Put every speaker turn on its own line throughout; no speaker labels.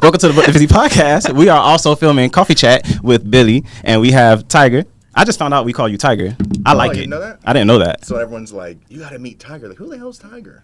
Welcome to the Book the Busy podcast. We are also filming Coffee Chat with Billie, and we have Tiger. I just found out we call you Tiger. I like it.
You know that?
I didn't know that.
So everyone's like, you got to meet Tiger. Like, who the hell's Tiger?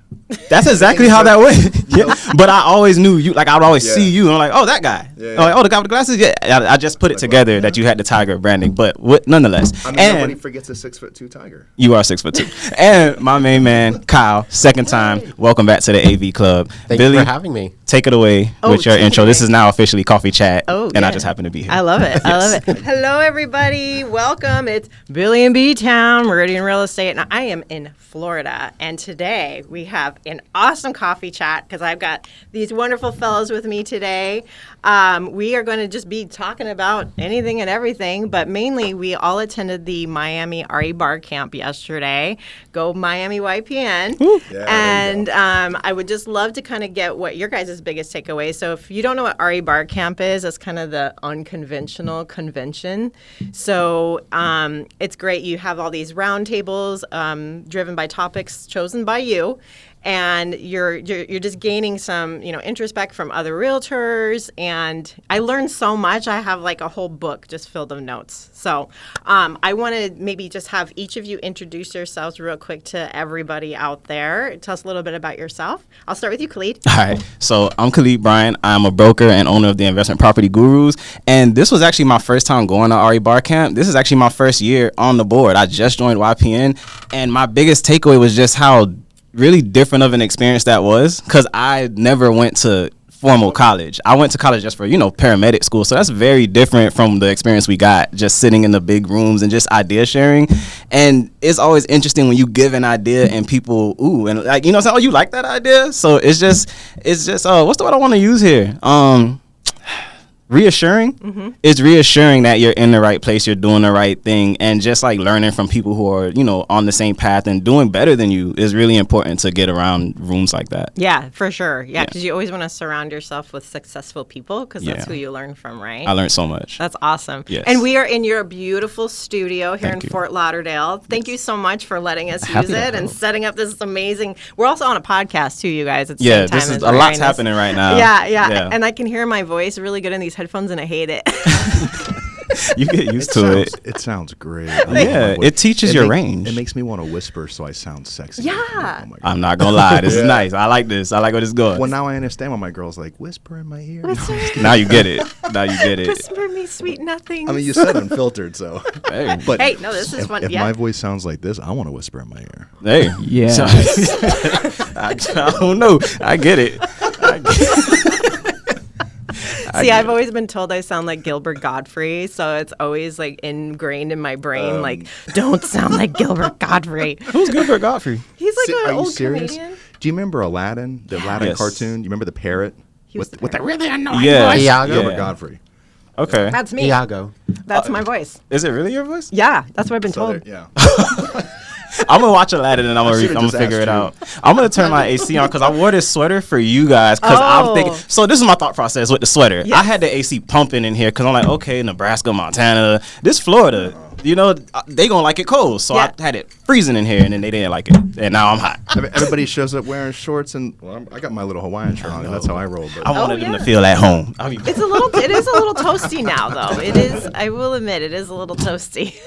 That's exactly how that went. Yeah. But I always knew you. Like, I would always see you, and I'm like, oh, that guy.
Yeah.
I'm like, oh, the guy with the glasses? Yeah. I just put it together that you had the Tiger branding. But nonetheless.
I mean, nobody forgets a 6'2" Tiger.
You are 6'2". And my main man, Kyle, second time. Welcome back to the AV Club.
Thank
Billie,
you for having me.
Take it away with your intro. This is now officially Coffee Chat, and I just happen to be here.
I love it. I love it. Hello, everybody. Welcome. It's Billie in B-Town, Meridian Real Estate, and I am in Florida. And today we have an awesome coffee chat because I've got these wonderful fellows with me today. We are going to just be talking about anything and everything, but mainly we all attended the Miami REBarcamp yesterday. Go Miami YPN.
Yeah,
and I would just love to kind of get what your guys' biggest takeaway. So if you don't know what REBarcamp is, it's kind of the unconventional convention. So it's great. You have all these roundtables driven by topics chosen by you. And you're just gaining some, introspect from other realtors. And I learned so much. I have like a whole book just filled of notes. So I want to maybe just have each of you introduce yourselves real quick to everybody out there. Tell us a little bit about yourself. I'll start with you, Khalid.
All right. So I'm Khalid Bryan. I'm a broker and owner of the Investment Property Gurus. And this was actually my first time going to REBarcamp. This is actually my first year on the board. I just joined YPN. And my biggest takeaway was just how really different of an experience that was, because I never went to formal college. I went to college just for, paramedic school. So that's very different from the experience we got just sitting in the big rooms and just idea sharing. And it's always interesting when you give an idea and people, and like, say, oh, you like that idea? So it's just, what's the word I want to use here? Reassuring. Mm-hmm. It's reassuring that you're in the right place, you're doing the right thing, and just like learning from people who are, on the same path and doing better than you is really important to get around rooms like that.
Yeah, for sure. Yeah, because you always want to surround yourself with successful people because that's who you learn from, right?
I learned so much.
That's awesome.
Yes.
And we are in your beautiful studio here in Fort Lauderdale. Thank you so much for letting us use it and setting up this amazing. We're also on a podcast too, you guys. At the same time,
this is a lot's happening right now.
Yeah. And I can hear my voice really good in these headphones, and I hate it.
You get used to it.
It sounds great.
Yeah, it teaches your range.
It makes me want to whisper so I sound sexy.
Yeah.
Oh my God.
I'm not going to lie. This is nice. I like this. I like where this is going.
Well, now I understand why my girl's like, whisper in my ear.
Now you get it. Now you get it.
Whisper me sweet nothings.
I mean, you said unfiltered, so.
Hey.
But
hey, no, this is fun.
If my voice sounds like this, I want to whisper in my ear.
Hey.
Yeah.
So, I don't know. I get it.
See, I've always been told I sound like Gilbert Gottfried, so it's always like ingrained in my brain, like, don't sound like Gilbert Gottfried.
Who's Gilbert Gottfried?
He's like an
Are you
old
serious?
comedian.
Do you remember Aladdin, the Aladdin cartoon? You remember the parrot with the really annoying voice?
Iago.
Gilbert Gottfried.
Okay.
That's me.
Iago.
That's my voice.
Is it really your voice?
Yeah, that's what I've been told.
Yeah.
I'm gonna watch Aladdin and I'm gonna figure it out. I'm gonna turn my AC on because I wore this sweater for you guys because I'm thinking. So this is my thought process with the sweater. Yes. I had the AC pumping in here because I'm like, okay, Nebraska, Montana, this Florida, they gonna like it cold. So I had it freezing in here and then they didn't like it, and now I'm hot.
Everybody shows up wearing shorts and I got my little Hawaiian shirt on. That's how I roll. But
I wanted them to feel at home.
It is a little toasty now, though. It is. I will admit, it is a little toasty.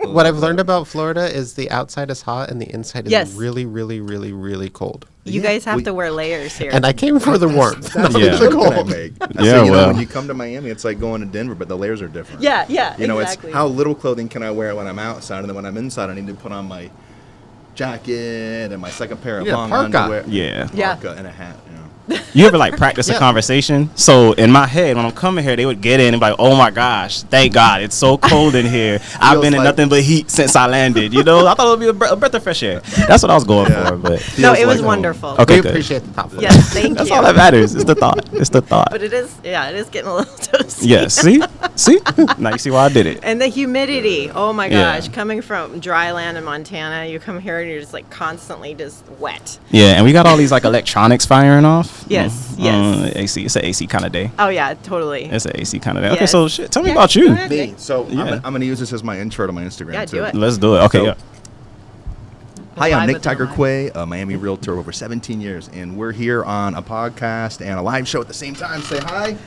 What I've learned about Florida is the outside is hot and the inside is really, really, really, really cold.
You guys have to wear layers here.
And I came for the warmth.
That's the cold I make. When you come to Miami, it's like going to Denver, but the layers are different.
Yeah,
exactly. It's how little clothing can I wear when I'm outside, and then when I'm inside, I need to put on my jacket and my second pair of long underwear. Parka and a hat.
You ever practice a conversation? So in my head, when I'm coming here, they would get in and be like, "Oh my gosh, thank God, it's so cold in here. I've been in nothing but heat since I landed." I thought it would be a breath of fresh air. That's what I was going for. But
no, it was wonderful.
Okay,
we appreciate the thought.
Yes, thank you.
That's all that matters. It's the thought. It's the thought.
But it is getting a little toasty.
Yeah. See. Now you see why I did it.
And the humidity. Oh my gosh, coming from dry land in Montana, you come here and you're just constantly just wet.
Yeah, and we got all these electronics firing off.
Yes.
AC. It's an AC kind of day.
Oh yeah, totally.
It's an AC kind of day.
Yes.
Okay, so tell me about you.
Me. So I'm gonna use this as my intro to my Instagram.
Yeah,
too.
do it.
Let's do it. Okay.
Hi, I'm Nick Tiger Quay, a Miami Realtor over 17 years, and we're here on a podcast and a live show at the same time. Say hi.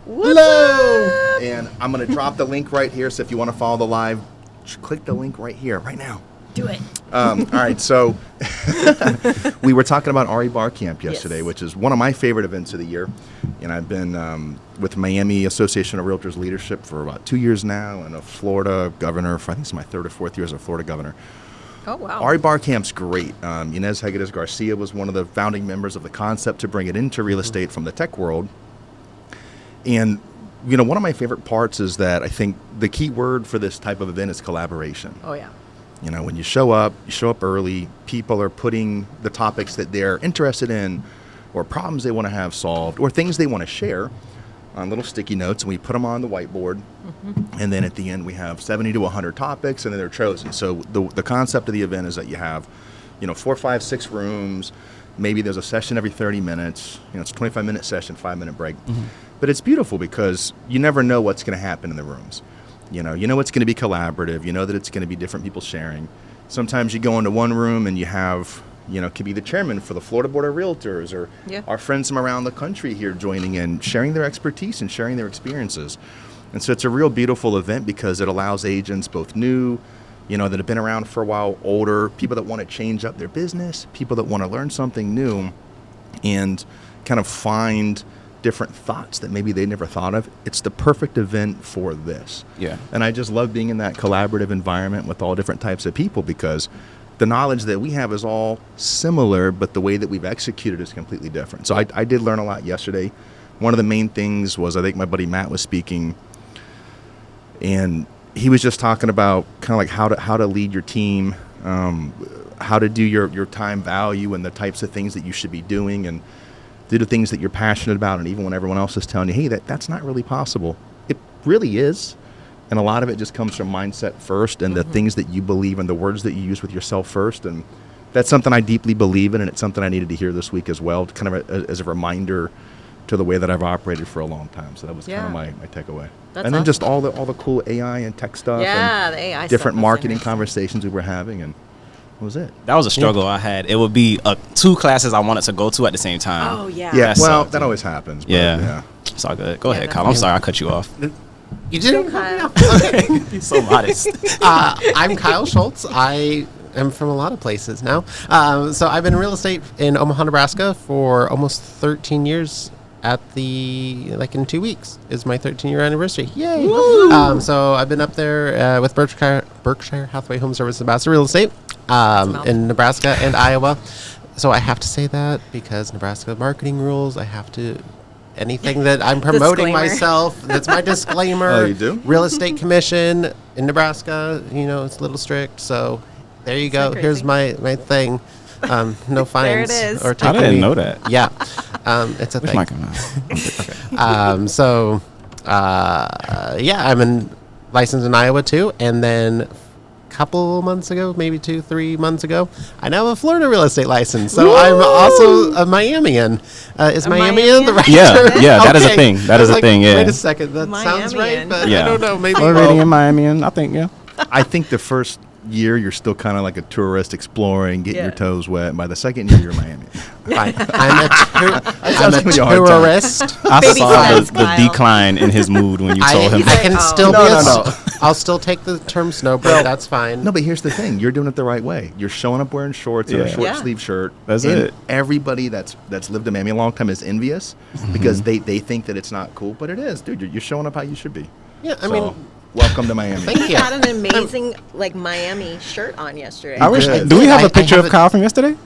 Hello.
And I'm going to drop the link right here, so if you want to follow the live, click the link right here, right now.
Do it.
All right, so we were talking about REBarcamp yesterday, which is one of my favorite events of the year. And I've been with Miami Association of Realtors leadership for about 2 years now, and a Florida governor for, I think it's my third or fourth year as a Florida governor.
Oh, wow.
REBarcamp's great. Inez Hegedus Garcia was one of the founding members of the concept to bring it into real estate from the tech world. And, you know, one of my favorite parts is that I think the key word for this type of event is collaboration.
Oh, yeah.
You know, when you show up early, people are putting the topics that they're interested in or problems they want to have solved or things they want to share on little sticky notes, and we put them on the whiteboard. And then at the end, we have 70 to 100 topics, and then they're chosen. So the concept of the event is that you have, 4, 5, 6 rooms. Maybe there's a session every 30 minutes. It's a 25-minute session, 5-minute break. But it's beautiful because you never know what's going to happen in the rooms. You know it's going to be collaborative. You know that it's going to be different people sharing. Sometimes you go into one room and you have, could be the chairman for the Florida Board of Realtors or our friends from around the country here joining in, sharing their expertise and sharing their experiences. And so it's a real beautiful event because it allows agents, both new, that have been around for a while, older, people that want to change up their business, people that want to learn something new and kind of find different thoughts that maybe they never thought of. It's the perfect event for this. Yeah. And I just love being in that collaborative environment with all different types of people because the knowledge that we have is all similar, but the way that we've executed is completely different. So I did learn a lot yesterday. One of the main things was, I think my buddy Matt was speaking, and he was just talking about kind of like how to lead your team, how to do your time value and the types of things that you should be doing and do the things that you're passionate about. And even when everyone else is telling you, hey, that's not really possible, it really is. And a lot of it just comes from mindset first and the things that you believe and the words that you use with yourself first. And that's something I deeply believe in, and it's something I needed to hear this week as well, kind of as a reminder to the way that I've operated for a long time. So that was kind of my takeaway. That's and then awesome. Just all the cool AI and tech stuff and
the AI
different marketing conversations we were having, and that was it.
That was a struggle I had. It would be 2 classes I wanted to go to at the same time.
Oh, yeah.
Yeah, well, that always happens.
Yeah. It's all good. Go ahead, Kyle. I'm sorry I cut you off.
You didn't cut me off. Okay.
You're so modest.
I'm Kyle Schultz. I am from a lot of places now. So I've been in real estate in Omaha, Nebraska for almost 13 years. In 2 weeks is my 13-year anniversary. Yay! So I've been up there with Berkshire Hathaway Home Service Ambassador Real Estate in Nebraska and Iowa. So I have to say that because Nebraska marketing rules, I have to, anything that I'm promoting myself, that's my disclaimer.
Oh, you do?
Real Estate Commission in Nebraska, it's a little strict. So there you go. Here's my thing. No fines.
There it is.
Or
I didn't know that.
Yeah. It's a thing. I'm licensed in Iowa too. And then a couple months ago, maybe 2-3 months ago, I now have a Florida real estate license. So I'm also a Miamian. Is Miamian the right term?
Yeah, that is a thing. That is a thing, yeah.
Wait a second. That sounds right, but I don't know. Maybe
Floridian, Miamian, I think, yeah.
I think the first year you're still kind of like a tourist exploring, getting your toes wet, and by the second year you're Miami.
Fine. I'm a tourist.
I saw the decline in his mood when you told him
I can still I'll still take the term snowbird. That's fine.
No, but here's the thing: you're doing it the right way. You're showing up wearing shorts and a short sleeve shirt.
That's it.
Everybody that's lived in Miami a long time is envious because they think that it's not cool, but it is, dude. You're showing up how you should be.
Yeah, I mean.
Welcome to Miami.
Thank you. Had an amazing Miami shirt on yesterday.
I wish. Do we have a picture of Kyle from yesterday?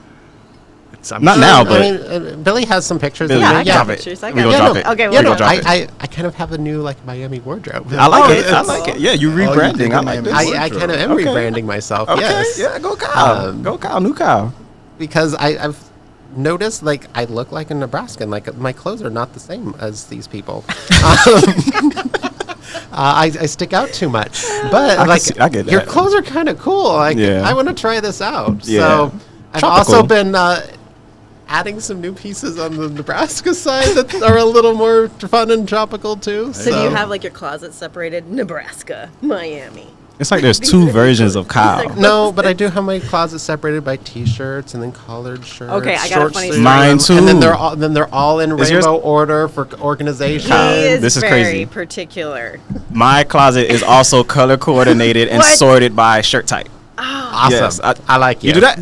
Not now, but
I mean, Billie has some pictures.
Yeah, I got pictures.
We gonna drop it.
Okay,
I kind of have a new Miami wardrobe.
I like it. I like it. Yeah, you rebranding. I like this.
I kind of am rebranding myself.
Okay.
Yes.
Yeah, go Kyle. Go Kyle. New Kyle.
Because I've noticed I look like a Nebraskan. My clothes are not the same as these people. I stick out too much, but
I get that.
Your clothes are kind of cool. I want to try this out.
Yeah.
So I've also been adding some new pieces on the Nebraska side that are a little more fun and tropical too.
So do you have your closet separated? Nebraska, Miami.
It's like there's two versions of Kyle.
No, but I do have my closet separated by T-shirts and then collared shirts.
Okay, I got a
short
funny
sleeves,
story.
Mine too.
And then they're all in
Is yours-
rainbow order for organization.
He is
this is
very
crazy.
particular.
My closet is also color coordinated and
What?
sorted by shirt type.
Awesome.
Yes,
I like you.
You do that?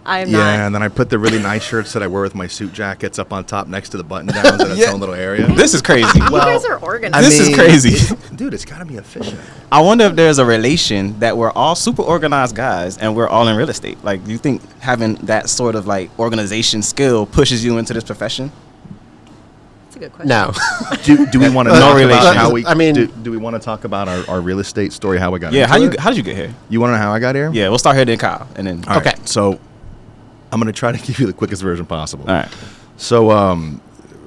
I am
Yeah,
not.
and then I put the really nice shirts that I wear with my suit jackets up on top next to the button downs in its
Yeah.
own little area.
This is crazy.
You guys are organized.
This is crazy.
Dude, it's got to be efficient.
I wonder if there's a relation that we're all super organized guys and we're all in real estate. Like, do you think having that sort of like organization skill pushes you into this profession?
That's a good question.
No.
Do we want to
No
talk
relation.
about how we?
I mean-
do we want to talk about our real estate story? How we got?
Yeah.
into it?
How did you get here?
You want to know how I got here?
Yeah. We'll start here then Kyle and then.
All right,
Okay.
So I'm going to try to give you the quickest version possible.
All right.
So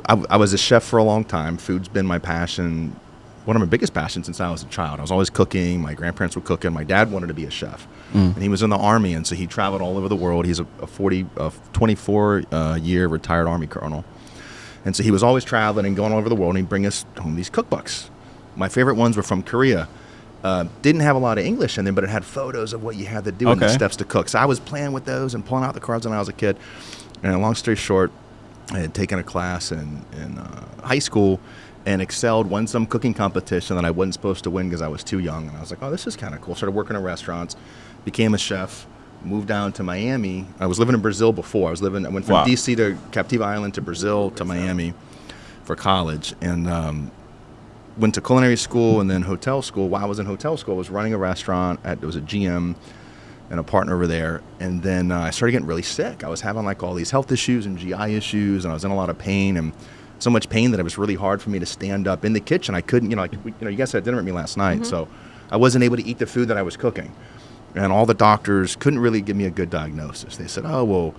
I was a chef for a long time. Food's been my passion, one of my biggest passions since I was a child. I was always cooking. My grandparents were cooking. My dad wanted to be a chef, and he was in the Army, and so he traveled all over the world. He's a 24 year retired Army colonel, and so he was always traveling and going all over the world, and he'd bring us home these cookbooks. My favorite ones were from Korea. Didn't have a lot of English in them, but it had photos of what you had to do and the
Okay.
steps to cook. So I was playing with those and pulling out the cards when I was a kid. And long story short, I had taken a class in high school and excelled, won some cooking competition that I wasn't supposed to win because I was too young. And I was like, oh, this is kind of cool. Started working in restaurants, became a chef, moved down to Miami. I was living in Brazil before. I went from
Wow.
D.C. to Captiva Island to Brazil to Miami for college. And went to culinary school and then hotel school. While I was in hotel school, I was running a restaurant. It was a GM and a partner over there. And then I started getting really sick. I was having like all these health issues and GI issues, and I was in a lot of pain, and so much pain that it was really hard for me to stand up in the kitchen. I couldn't, you guys had dinner with me last night, so I wasn't able to eat the food that I was cooking. And all the doctors couldn't really give me a good diagnosis. They said, oh, well,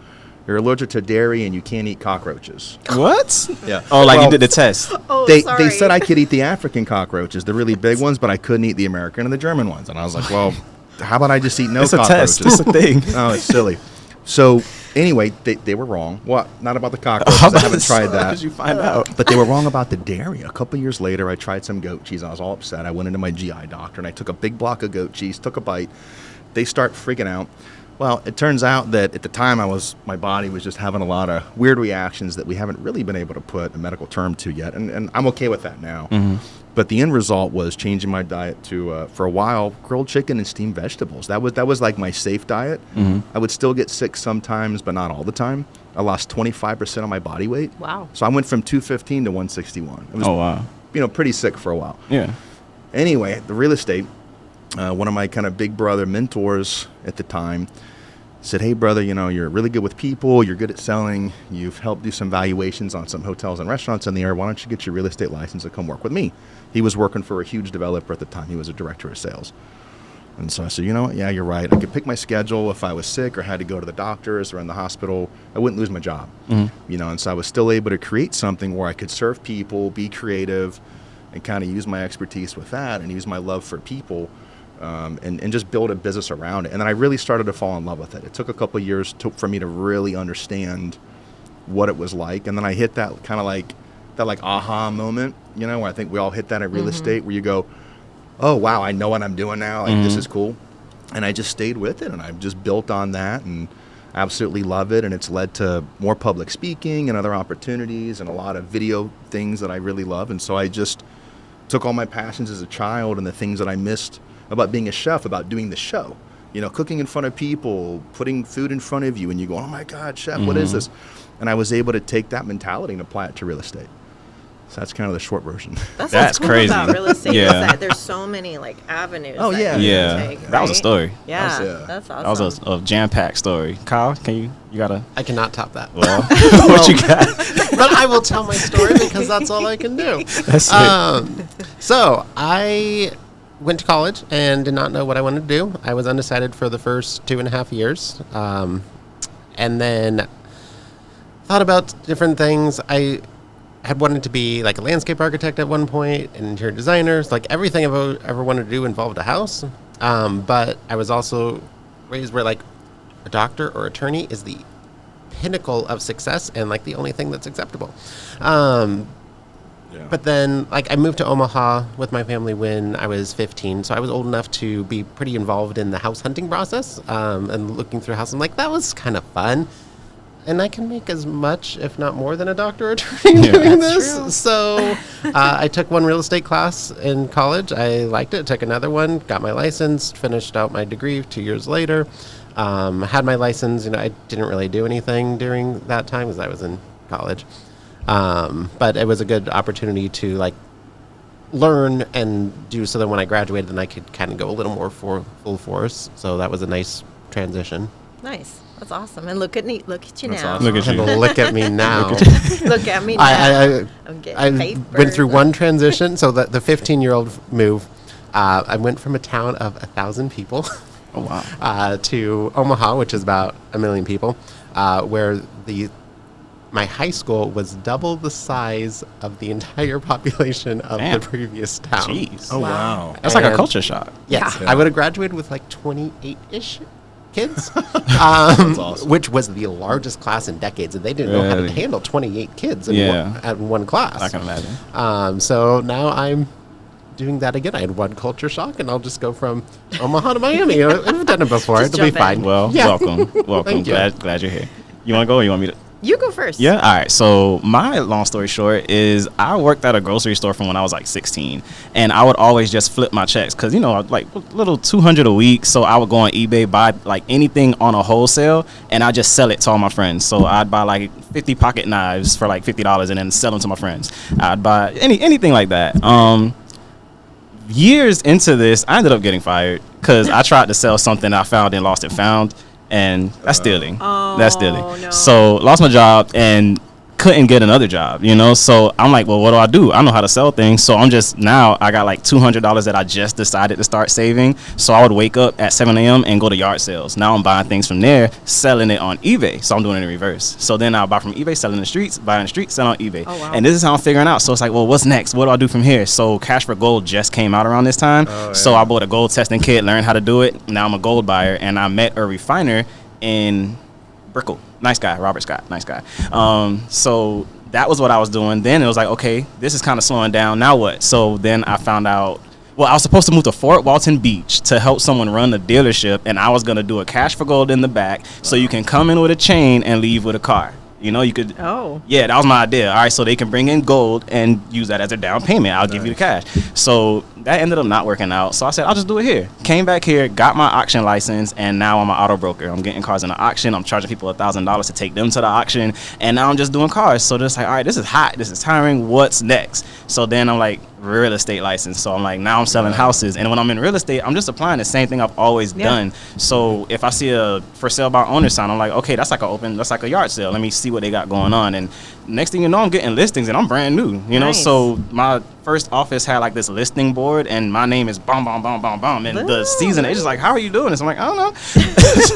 you're allergic to dairy and you can't eat cockroaches.
What?
Yeah.
Oh, like
Well,
you did the test.
Oh,
they
sorry.
said I could eat the African cockroaches, the really big ones, but I couldn't eat the American and the German ones. And I was like, well, how about I just eat no
It's a
cockroaches?
test. It's a thing.
Oh, it's silly. So anyway, they were wrong. Well, not about the cockroaches. I haven't tried
How did
that.
you find out?
But they were wrong about the dairy. A couple years later, I tried some goat cheese. I was all upset. I went into my GI doctor, and I took a big block of goat cheese, took a bite. They start freaking out. Well, it turns out that at the time my body was just having a lot of weird reactions that we haven't really been able to put a medical term to yet, and I'm okay with that now. But the end result was changing my diet to, for a while, grilled chicken and steamed vegetables. That was like my safe diet. I would still get sick sometimes, but not all the time. I lost 25% of my body weight.
Wow.
So I went from 215 to 161. It was,
Oh wow.
pretty sick for a while.
Yeah.
Anyway, the real estate, one of my kind of big brother mentors at the time said, hey, brother, you're really good with people. You're good at selling. You've helped do some valuations on some hotels and restaurants in the area. Why don't you get your real estate license and come work with me? He was working for a huge developer at the time. He was a director of sales. And so I said, you know what? Yeah, you're right. I could pick my schedule. If I was sick or had to go to the doctors or in the hospital, I wouldn't lose my job. And so I was still able to create something where I could serve people, be creative, and kind of use my expertise with that and use my love for people. And just build a business around it. And then I really started to fall in love with it. It took a couple of years for me to really understand what it was like. And then I hit that kind of like aha moment, where I think we all hit that in real estate, where you go, oh, wow, I know what I'm doing now. Like, this is cool. And I just stayed with it, and I've just built on that and absolutely love it. And it's led to more public speaking and other opportunities and a lot of video things that I really love. And so I just took all my passions as a child and the things that I missed about being a chef, about doing the show, cooking in front of people, putting food in front of you, and you go, oh my God, chef, what is this? And I was able to take that mentality and apply it to real estate. So that's kind of the short version.
That's
That's
cool
crazy.
about real estate.
Yeah.
Is that there's so many avenues.
Oh,
that
yeah.
you
Yeah.
can take,
That was a
right?
story.
Yeah,
Yeah.
that's awesome.
That was a jam-packed story. Kyle, you gotta.
I cannot top that.
Well, what you got?
But I will tell my story because that's all I can do.
That's it.
So I went to college and did not know what I wanted to do. I was undecided for the first 2.5 years. And then thought about different things. I had wanted to be like a landscape architect at one point, an interior designer. Like everything I've ever wanted to do involved a house. But I was also raised where like a doctor or attorney is the pinnacle of success and like the only thing that's acceptable. But then, like, I moved to Omaha with my family when I was 15, so I was old enough to be pretty involved in the house hunting process and looking through houses. I'm like, that was kind of fun. And I can make as much, if not more, than a doctor attorney doing this. True. So I took one real estate class in college. I liked it. Took another one, got my license, finished out my degree 2 years later. Had my license. I didn't really do anything during that time because I was in college. But it was a good opportunity to like learn and do so that when I graduated, then I could kind of go a little more full force. So that was a nice transition.
Nice. That's awesome. And look at you
That's
now.
awesome. Look at you.
Look at me now.
Look at me now. I'm getting
I
paper.
went through one transition. So the 15-year-old move, I went from a town of 1,000 people
Oh, wow.
to Omaha, which is about 1 million people, where my high school was double the size of the entire population of
Damn.
the previous town.
Jeez.
Oh, wow.
That's like a culture shock.
Yes,
Yeah.
I would have graduated with like 28-ish kids,
awesome.
which was the largest class in decades, and they didn't know how to
Really?
handle 28 kids in one class.
I can imagine.
So now I'm doing that again. I had one culture shock, and I'll just go from Omaha to Miami. I've done it before.
Just
It'll be
jump in.
fine.
Well,
Yeah.
welcome.
Thank you.
Glad you're here. You want to go or you want me to?
You go first.
Yeah. All right. So my long story short is I worked at a grocery store from when I was like 16, and I would always just flip my checks because like little 200 a week. So I would go on eBay, buy like anything on a wholesale, and I just sell it to all my friends. So I'd buy like 50 pocket knives for like $50 and then sell them to my friends. I'd buy anything like that. Years into this, I ended up getting fired because I tried to sell something I found in Lost and Found. And that's stealing. That's stealing.
No.
So lost my job and couldn't get another job, So I'm like, well, what do? I know how to sell things. So I got like $200 that I just decided to start saving. So I would wake up at 7 a.m. and go to yard sales. Now I'm buying things from there, selling it on eBay. So I'm doing it in reverse. So then I'll buy from eBay, sell in the streets, buy in the streets, sell on eBay.
Oh, wow.
And this is how I'm figuring out. So it's like, well, what's next? What do I do from here? So Cash for Gold just came out around this time. So I bought a gold testing kit, learned how to do it. Now I'm a gold buyer, and I met a refiner in Brickell. Nice guy, Robert Scott, nice guy. So that was what I was doing. Then it was like, okay, this is kind of slowing down. Now what? So then I found out, well, I was supposed to move to Fort Walton Beach to help someone run a dealership, and I was going to do a Cash for Gold in the back so you can come in with a chain and leave with a car. You could.
Oh.
Yeah, that was my idea. All right, so they can bring in gold and use that as a down payment. I'll give you the cash. So that ended up not working out. So I said, I'll just do it here. Came back here, got my auction license, and now I'm an auto broker. I'm getting cars in the auction. I'm charging people $1,000 to take them to the auction, and now I'm just doing cars. So just like, all right, this is hot. This is tiring. What's next? So then I'm like, real estate license. So I'm like, now I'm selling houses. And when I'm in real estate, I'm just applying the same thing I've always done. So if I see a for sale by owner sign, I'm like, okay, that's like a yard sale. Let me see what they got going on. And next thing you know, I'm getting listings and I'm brand new,
Nice.
So my first office had like this listing board and my name is bomb. And the season agent's like, how are you doing this? I'm like, I don't know.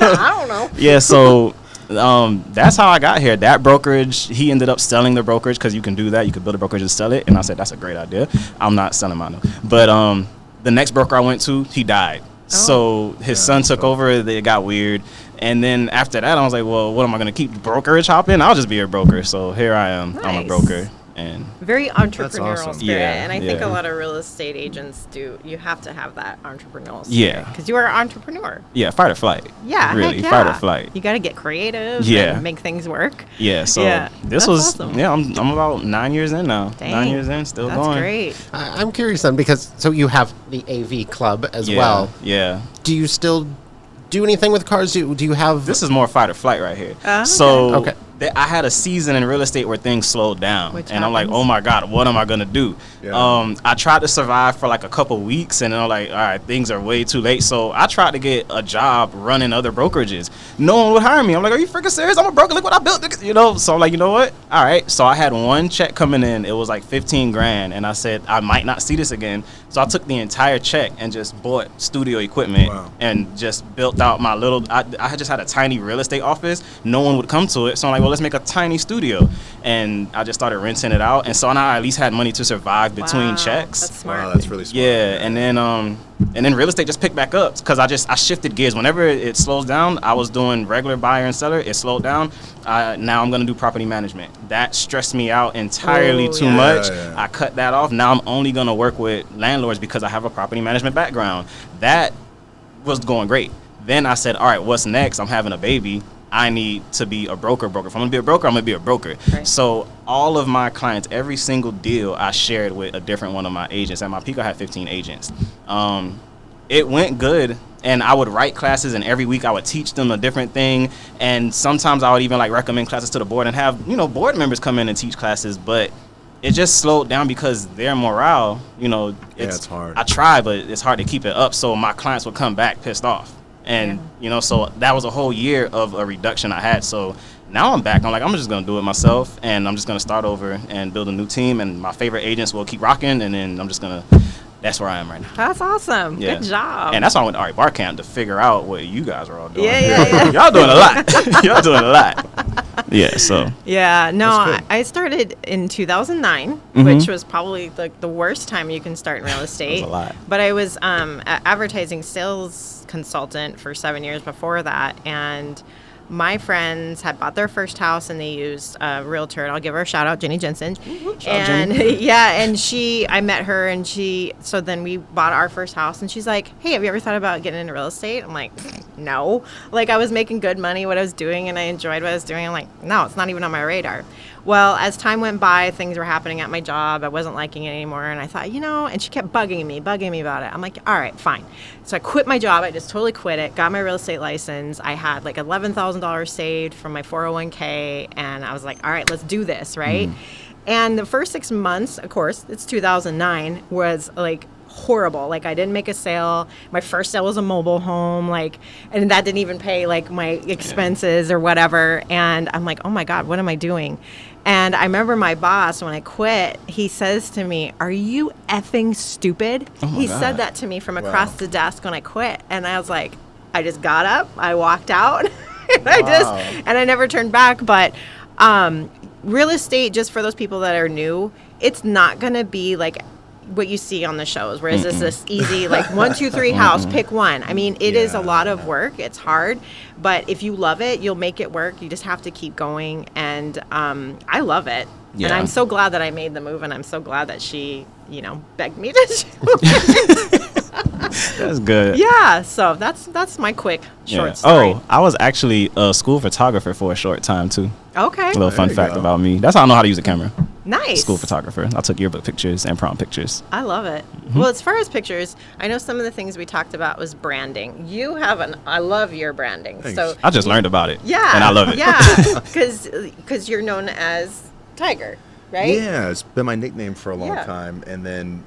I don't know.
Yeah, so that's how I got here. That brokerage, he ended up selling the brokerage because you can do that. You could build a brokerage and sell it. And I said, that's a great idea. I'm not selling mine though. But the next broker I went to, he died. So his son took over. It got weird. And then after that, I was like, well, what am I going to keep brokerage hopping? I'll just be a broker. So here I am. I'm a
Nice.
broker. And
Very entrepreneurial
awesome.
spirit.
Yeah,
And I think
yeah.
a lot of real estate agents do. You have to have that entrepreneurial spirit.
Yeah.
Because you are an entrepreneur.
yeah, fight or flight.
Yeah.
Really,
heck yeah.
fight or flight.
You got to get creative
Yeah.
and make things work.
Yeah, so
Yeah,
this
that's
was,
awesome.
I'm about 9 years in now.
Dang.
9 years in, still
That's
going.
great.
I'm curious then, because so you have the AV club as
Yeah,
well.
Yeah.
Do you still do anything with cars? Do you have
This is more fight or flight right here.
Okay.
So
Okay.
I had a season in real estate where things slowed down,
Which
and I'm like,
happens.
oh my god, what am I gonna do?
Yeah.
I tried to survive for like a couple weeks, and then I'm like, all right, things are way too late. So I tried to get a job running other brokerages. No one would hire me. I'm like, are you freaking serious? I'm a broker. Look what I built. So I'm like, you know what? All right. So I had one check coming in. It was like 15 grand, and I said I might not see this again. So I took the entire check and just bought studio equipment and just built out my little. I just had a tiny real estate office. No one would come to it. So I'm like, well, let's make a tiny studio. And I just started renting it out. And so now I at least had money to survive between checks.
That's smart.
Wow, that's really smart.
Yeah, and then real estate just picked back up because I shifted gears. Whenever it slows down, I was doing regular buyer and seller. It slowed down. Now I'm gonna do property management. That stressed me out entirely too much.
Yeah.
I cut that off. Now I'm only gonna work with landlords because I have a property management background. That was going great. Then I said, all right, what's next? I'm having a baby. I need to be a broker. If I'm gonna be a broker, I'm gonna be a broker.
Right.
So all of my clients, every single deal I shared with a different one of my agents. At my peak, I had 15 agents. It went good, and I would write classes, and every week I would teach them a different thing. And sometimes I would even like recommend classes to the board and have, board members come in and teach classes. But it just slowed down because their morale,
it's hard.
I try, but it's hard to keep it up. So my clients would come back pissed off. And, so that was a whole year of a reduction I had. So now I'm back. I'm like, I'm just going to do it myself, and I'm just going to start over and build a new team. And my favorite agents will keep rocking, and then I'm just going to, that's where I am right now.
That's awesome.
Yeah.
Good job.
And that's why I went to REBarcamp to figure out what you guys are all doing.
Yeah.
Y'all doing a lot. Y'all doing a lot. Yeah, so.
Yeah, no,
That's good.
I started in 2009,
Mhm.
which was probably the worst time you can start in real estate.
That's a lot.
But I was an advertising sales consultant for 7 years before that, and my friends had bought their first house and they used a Realtor, and I'll give her a shout out, Jenny Jensen.
Shout out,
And I met her, and so then we bought our first house, and she's like, hey, have you ever thought about getting into real estate? I'm like, no. Like, I was making good money, what I was doing, and I enjoyed what I was doing. I'm like, no, it's not even on my radar. Well, as time went by, things were happening at my job. I wasn't liking it anymore. And I thought, and she kept bugging me about it. I'm like, all right, fine. So I quit my job. I just totally quit it, got my real estate license. I had like $11,000 saved from my 401k. And I was like, all right, let's do this, right? And the first 6 months, of course, it's 2009, was like horrible. Like, I didn't make a sale. My first sale was a mobile home, and that didn't even pay like my expenses or whatever. And I'm like, oh my God, what am I doing? And I remember my boss, when I quit, he says to me, are you effing stupid? He
God.
said that to me from across the desk when I quit. And I was like, I just got up, I walked out, and I never turned back. But real estate, just for those people that are new, it's not going to be like what you see on the shows, where is this easy, like 1, 2, 3 house, pick one. I mean, it is a lot of work. It's hard, but if you love it, you'll make it work. You just have to keep going, and I love it.
Yeah.
And I'm so glad that I made the move, and I'm so glad that she, begged me to.
That's good.
Yeah, so that's my quick short story.
Oh, I was actually a school photographer for a short time too.
Okay.
A little fun
you
fact
go.
about me. That's how I know how to use a camera.
Nice.
School photographer. I took yearbook pictures and prom pictures.
I love it. Well, as far as pictures, I know some of the things we talked about was branding. You have I love your branding.
Thanks.
So
I just learned about it.
yeah,
And I love it.
Yeah, because you're known as Tiger, right?
Yeah, it's been my nickname for a long
Yeah.
time. And then,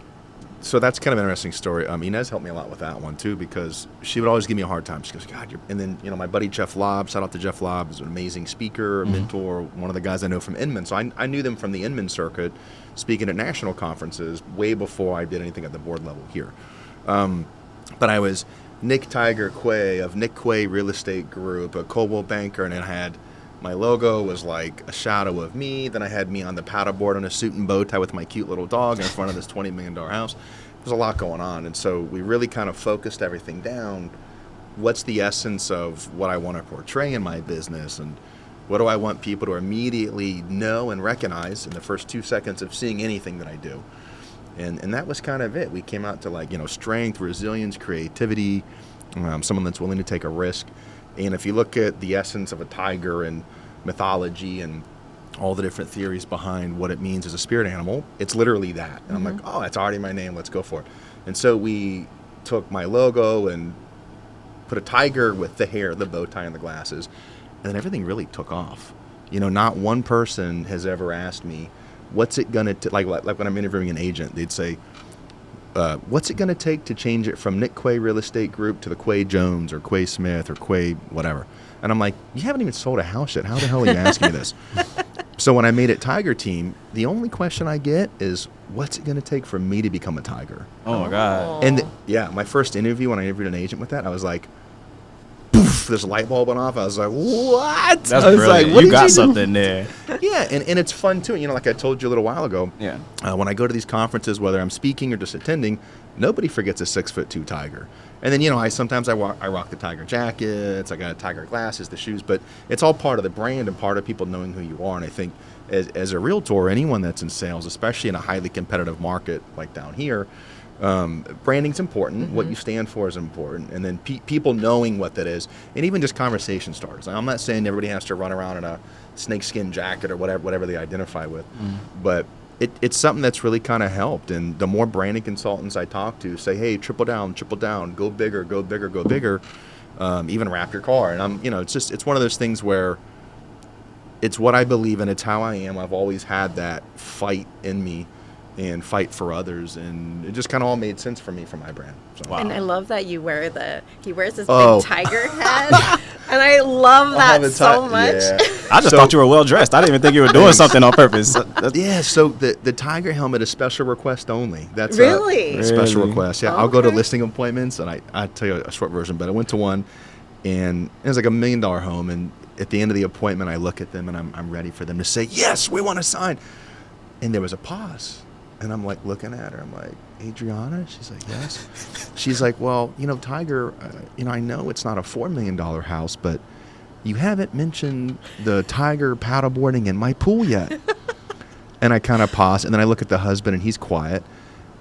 so that's kind of an interesting story. Inez helped me a lot with that one too, because she would always give me a hard time. She goes, God, and then, my buddy Jeff Lobb, shout out to Jeff Lobb, is an amazing speaker, mentor, one of the guys I know from Inman. So I knew them from the Inman circuit, speaking at national conferences way before I did anything at the board level here. But I was Nick Tiger Quay of Nick Quay Real Estate Group, a Coldwell banker, and it had, my logo was like a shadow of me. Then I had me on the paddleboard on a suit and bow tie with my cute little dog in front of this $20 million house. There's a lot going on. And so we really kind of focused everything down. What's the essence of what I want to portray in my business? And what do I want people to immediately know and recognize in the first 2 seconds of seeing anything that I do? And that was kind of it. We came out to strength, resilience, creativity, someone that's willing to take a risk. And if you look at the essence of a tiger and mythology and all the different theories behind what it means as a spirit animal, it's literally that. And I'm like, oh, that's already my name. Let's go for it. And so we took my logo and put a tiger with the hair, the bow tie, and the glasses. And then everything really took off. Not one person has ever asked me, what's it going to, like when I'm interviewing an agent, they'd say, what's it going to take to change it from Nick Quay Real Estate Group to the Quay Jones or Quay Smith or Quay whatever? And I'm like, you haven't even sold a house yet. How the hell are you asking me this? So when I made it Tiger Team, the only question I get is, what's it going to take for me to become a Tiger?
Oh my God.
And my first interview, when I interviewed an agent with that, I was like, poof. this light bulb went off. I was like, what?
That's
I was
brilliant.
like, what
You
did
got
do?
something there.
Yeah, and it's fun too. You know, like I told you a little while ago.
Yeah.
When I go to these conferences, whether I'm speaking or just attending, nobody forgets a 6'2" tiger. And then I sometimes I rock the tiger jackets. I got tiger glasses, the shoes, but it's all part of the brand and part of people knowing who you are. And I think as a realtor, anyone that's in sales, especially in a highly competitive market like down here, branding's important. What you stand for is important, and then people knowing what that is, and even just conversation starters. I'm not saying everybody has to run around in a snakeskin jacket or whatever they identify with, but it's something that's really kind of helped. And the more branding consultants I talk to say, hey, triple down, go bigger, go bigger, go bigger, even wrap your car. And it's one of those things where it's what I believe in. It's how I am. I've always had that fight in me and fight for others, and it just kind of all made sense for me for my brand. So.
Wow.
And I love that he wears this big
Oh.
tiger head, and I love that so much.
Yeah.
I just thought you were well dressed. I didn't even think you were doing something on purpose.
Yeah, so the tiger helmet is special request only. That's
Really?
a special
Really?
request. Yeah, I'll go to
Okay.
listing appointments, and I tell you a short version, but I went to one, and it was like $1 million home, and at the end of the appointment, I look at them, and I'm ready for them to say, yes, we want to sign. And there was a pause. And I'm like looking at her. I'm like, Adriana? She's like, yes. She's like, well, Tiger, I know it's not a $4 million house, but you haven't mentioned the Tiger paddleboarding in my pool yet. And I kind of pause. And then I look at the husband, and he's quiet.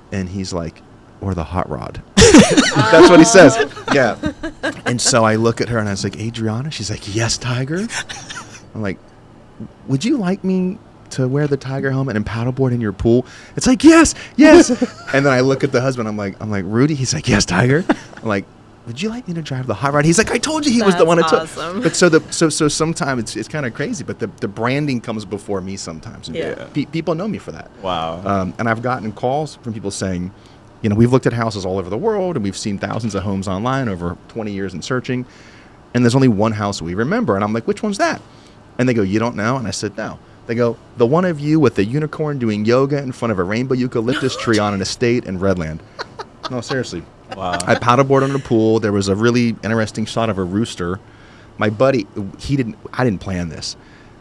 And he's like, or the hot rod. That's what he says. Yeah. And so I look at her, and I was like, Adriana? She's like, yes, Tiger. I'm like, would you like me to wear the tiger helmet and paddleboard in your pool? It's like, yes. And then I look at the husband. I'm like, Rudy. He's like, yes, Tiger. I'm like, would you like me to drive the hot rod? He's like, I told you he was the one that took.
Awesome.
But so sometimes it's kind of crazy, but the branding comes before me sometimes. And
Yeah.
people know me for that.
Wow.
And I've gotten calls from people saying, we've looked at houses all over the world, and we've seen thousands of homes online over 20 years in searching, and there's only one house we remember. And I'm like, which one's that? And they go, you don't know? And I said, no. They go, the one of you with the unicorn doing yoga in front of a rainbow eucalyptus tree on an estate in Redland. No, seriously.
Wow.
I paddleboarded in the pool. There was a really interesting shot of a rooster. My buddy, I didn't plan this.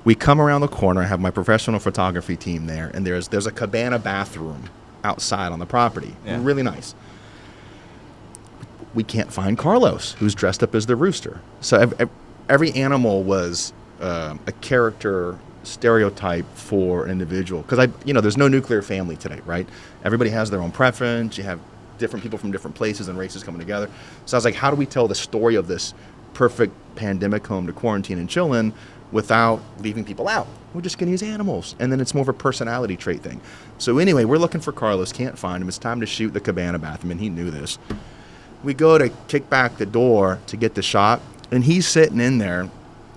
We come around the corner. I have my professional photography team there, and there's a cabana bathroom outside on the property.
Yeah.
Really nice. We can't find Carlos, who's dressed up as the rooster. So every animal was a character stereotype for an individual, because there's no nuclear family today, right? Everybody has their own preference. You have different people from different places and races coming together. So I was like, how do we tell the story of this perfect pandemic home to quarantine and chill in without leaving people out? We're just going to use animals, and then it's more of a personality trait thing. So anyway, we're looking for Carlos, can't find him. It's time to shoot the cabana bathroom, and he knew this. We go to kick back the door to get the shot, and he's sitting in there.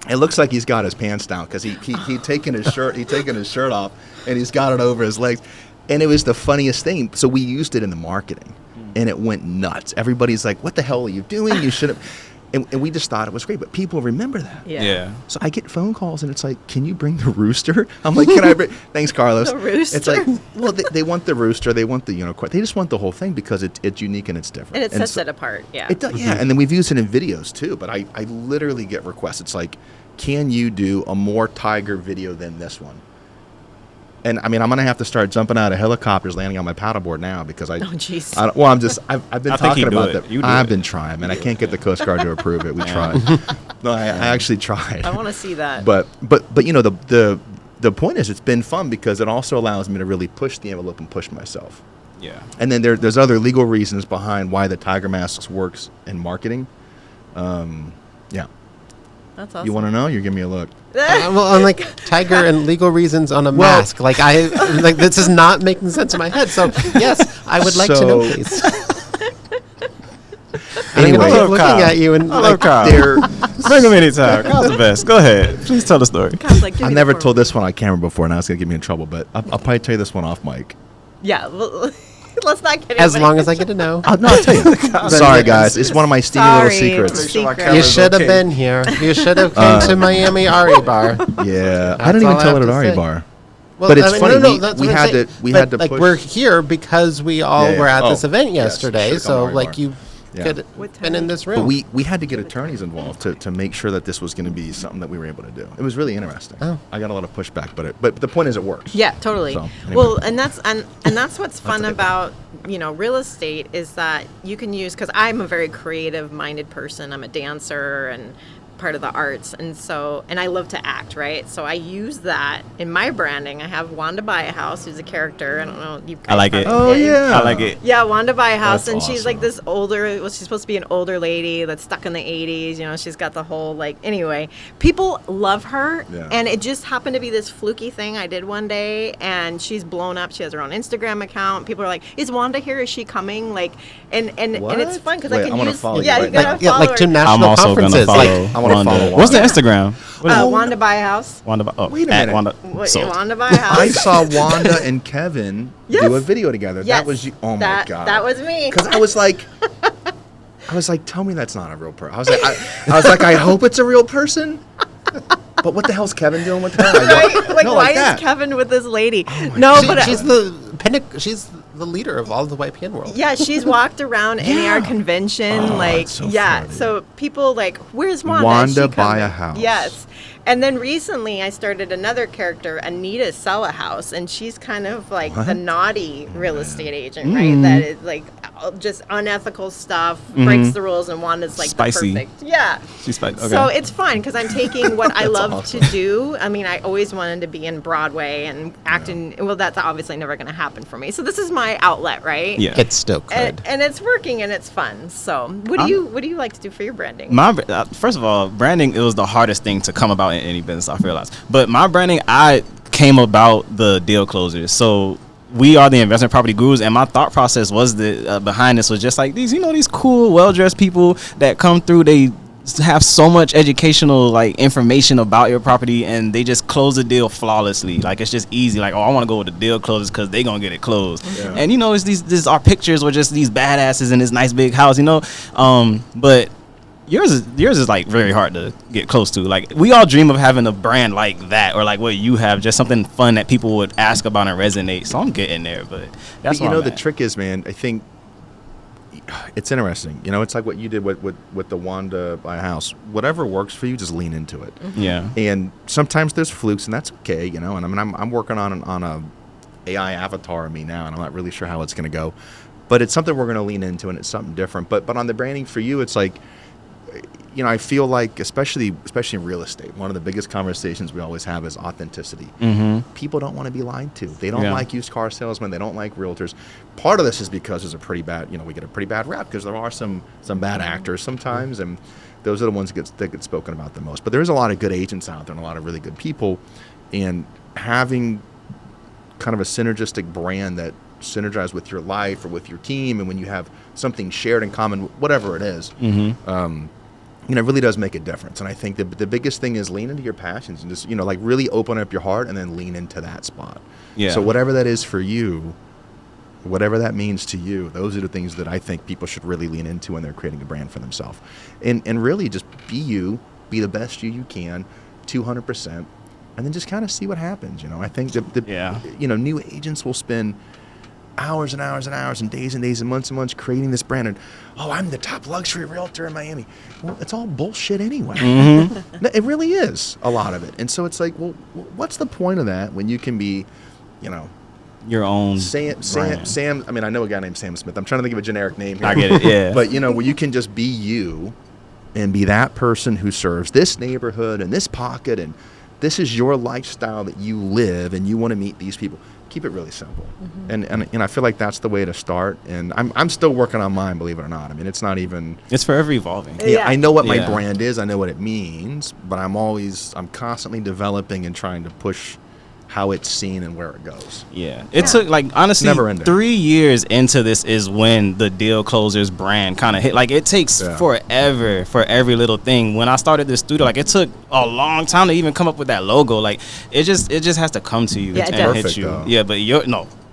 It looks like he's got his pants down, because he'd taken his shirt off, and he's got it over his legs. And it was the funniest thing. So we used it in the marketing, and it went nuts. Everybody's like, what the hell are you doing? You should have. And we just thought it was great, but people remember that.
Yeah.
So I get phone calls, and it's like, can you bring the rooster? I'm like, can I bring? Thanks, Carlos.
The rooster.
It's like, well, they want the rooster, they want the unicorn, they just want the whole thing because it's unique and it's different.
And it sets
so-
it apart. Yeah.
It does, yeah. And then we've used it in videos too. But I literally get requests. It's like, can you do a more tiger video than this one? And I mean, I'm gonna have to start jumping out of helicopters, landing on my paddleboard now, because
Oh, jeez.
I've been
I think
talking
he'd do
about
it.
that.
You do
I've
it.
been trying, man. I can't get the Coast Guard to approve it. We tried. No, I actually tried.
I want to see that.
But the point is, it's been fun because it also allows me to really push the envelope and push myself.
Yeah.
And then there's other legal reasons behind why the Tiger Masks works in marketing. Yeah.
That's awesome.
You want to know? You're giving me a look.
Well, on like tiger and legal reasons on a mask, this is not making sense in my head. So yes, I would like to know,
So-
please.
Anyway,
I'm gonna keep looking
Kyle.
at you and
I love Kyle.
they're,
Bring him anytime. Kyle's the best. Go ahead. Please tell the story.
God's like, give
I've
me the
never
form.
told this one on camera before, and now it's going to get me in trouble, but I'll probably tell you this one off mic.
Yeah. Well, let's not get
as
anybody-
long as I get to know.
I'll tell you. Sorry, guys. It's one of my steamy little
Sorry.
secrets.
Make sure my
Secret.
camera's
You should have
okay.
been here. You should have came to Miami Bar.
Yeah. I
That's
didn't even
all I
tell
have
it at
to
Ari
say.
Bar.
Well,
But it's funny,
that's
we
what I'm
had
saying.
to
But,
push.
we're here because we all
Yeah,
were at
oh,
this event
yes,
yesterday.
should've
So
gone to
like
Bar.
you could have been in this room.
But we had to get attorneys involved to make sure that this was going to be something that we were able to do. It was really interesting.
Oh.
I got a lot of pushback, but the point is it works.
Yeah, totally.
So, anyway.
Well, and that's what's fun about real estate is that you can use, because I'm a very creative minded person. I'm a dancer and part of the arts, and I love to act, right? So I use that in my branding. I have Wanda Buy a House, who's a character. I don't know. You guys
I like it.
Oh yeah,
I like it.
Yeah, Wanda Buy a House,
That's
and she's like
awesome.
this older. Well, she's supposed to be an older lady that's stuck in the '80s. She's got the whole anyway. People love her,
Yeah.
and it just happened to be this fluky thing I did one day, and she's blown up. She has her own Instagram account. People are like, "Is Wanda here? Is she coming?" And it's fun because I
Wait,
can
I wanna
use.
follow you
Yeah,
right
you
now.
gotta follow
like
her.
two national
I'm also
conferences.
gonna follow.
Like,
I wanna
Wanda.
follow
What's the
Wanda.
Instagram? What is it?
Wanda Buy a House.
Wanda.
Wait a
at
minute.
Wanda.
Wait,
Sold.
Wanda Buy a House.
I saw Wanda and Kevin
Yes.
do a video together.
Yes.
That was you. Oh my
That-
god.
that was me.
Because I was like, tell me that's not a real person. I was like, I hope it's a real person. But what the hell's Kevin doing with her?
Right?
No,
Why
that.
is Kevin with this lady? No, but
she's she's the leader of all the YPN world.
yeah, she's walked around NAR convention,
Oh, it's so funny.
So people where's Wanda?
Wanda
Is she
Buy
coming?
a House.
Yes. And then recently I started another character, Anita Sell a House, and she's kind of like the naughty real estate agent, right? That is just unethical stuff, breaks the rules, and Wanda's like
Spicy.
the perfect. Yeah.
She's like, okay.
So it's fun because I'm taking what I love
awesome.
to do. I mean, I always wanted to be in Broadway and acting. Well, that's obviously never going to happen for me. So this is my outlet, right?
Yeah.
It's still could.
And it's working and it's fun. So what do you like to do for your branding?
First of all, branding, it was the hardest thing to come about in any business, I realized. But my branding, I came about the deal closers. So we are the investment property gurus, and my thought process was behind this was just like these cool, well-dressed people that come through. They have so much educational information about your property, and they just close the deal flawlessly. It's just easy. I want to go with the deal closers because they gonna get it closed.
Yeah.
And it's these our pictures were just these badasses in this nice big house, but yours is very hard to get close to. We all dream of having a brand like that, or what you have, just something fun that people would ask about and resonate. So I'm getting there, but that's
But
where
the
I'm at.
trick is, man, I think it's interesting. It's like what you did with the Wanda Buy a House. Whatever works for you, just lean into it.
Yeah.
And sometimes there's flukes, and that's okay, And I mean, I'm working on a AI avatar of me now, and I'm not really sure how it's going to go. But it's something we're going to lean into, and it's something different. But on the branding for you, it's I feel like, especially in real estate, one of the biggest conversations we always have is authenticity.
Mm-hmm.
People don't want to be lied to. They don't
Yeah.
like used car salesmen. They don't like realtors. Part of this is because there's a pretty bad, we get a pretty bad rap because there are some bad actors sometimes, and those are the ones that get spoken about the most. But there is a lot of good agents out there and a lot of really good people, and having kind of a synergistic brand that synergizes with your life or with your team, and when you have something shared in common, whatever it is, it really does make a difference. And I think the biggest thing is lean into your passions and just, really open up your heart and then lean into that spot.
Yeah.
So whatever that is for you, whatever that means to you, those are the things that I think people should really lean into when they're creating a brand for themselves. And really just be you, be the best you can, 200%, and then just kind of see what happens. I think new agents will spend hours and hours and hours and days and months creating this brand, and I'm the top luxury realtor in Miami. Well, it's all bullshit anyway.
Mm-hmm.
No, it really is, a lot of it. And so it's like, well, what's the point of that when you can be,
Your own
Sam. I mean, I know a guy named Sam Smith. I'm trying to think of a generic name here.
I get it, yeah.
But where you can just be you and be that person who serves this neighborhood and this pocket, and this is your lifestyle that you live, and you want to meet these people. Keep it really simple. And I feel like that's the way to start. And I'm still working on mine, believe it or not. I mean, it's not even.
It's forever evolving.
Yeah, I know what my
Yeah.
brand is. I know what it means. But I'm constantly developing and trying to push how it's seen and where it goes.
Yeah. It took honestly
Never ending.
3 years into this is when the deal closers brand kind of hit. It takes forever for every little thing. When I started this studio, it took a long time to even come up with that logo. It just has to come to you
Yeah, it
and
does.
hit
Perfect,
you.
though.
Yeah, but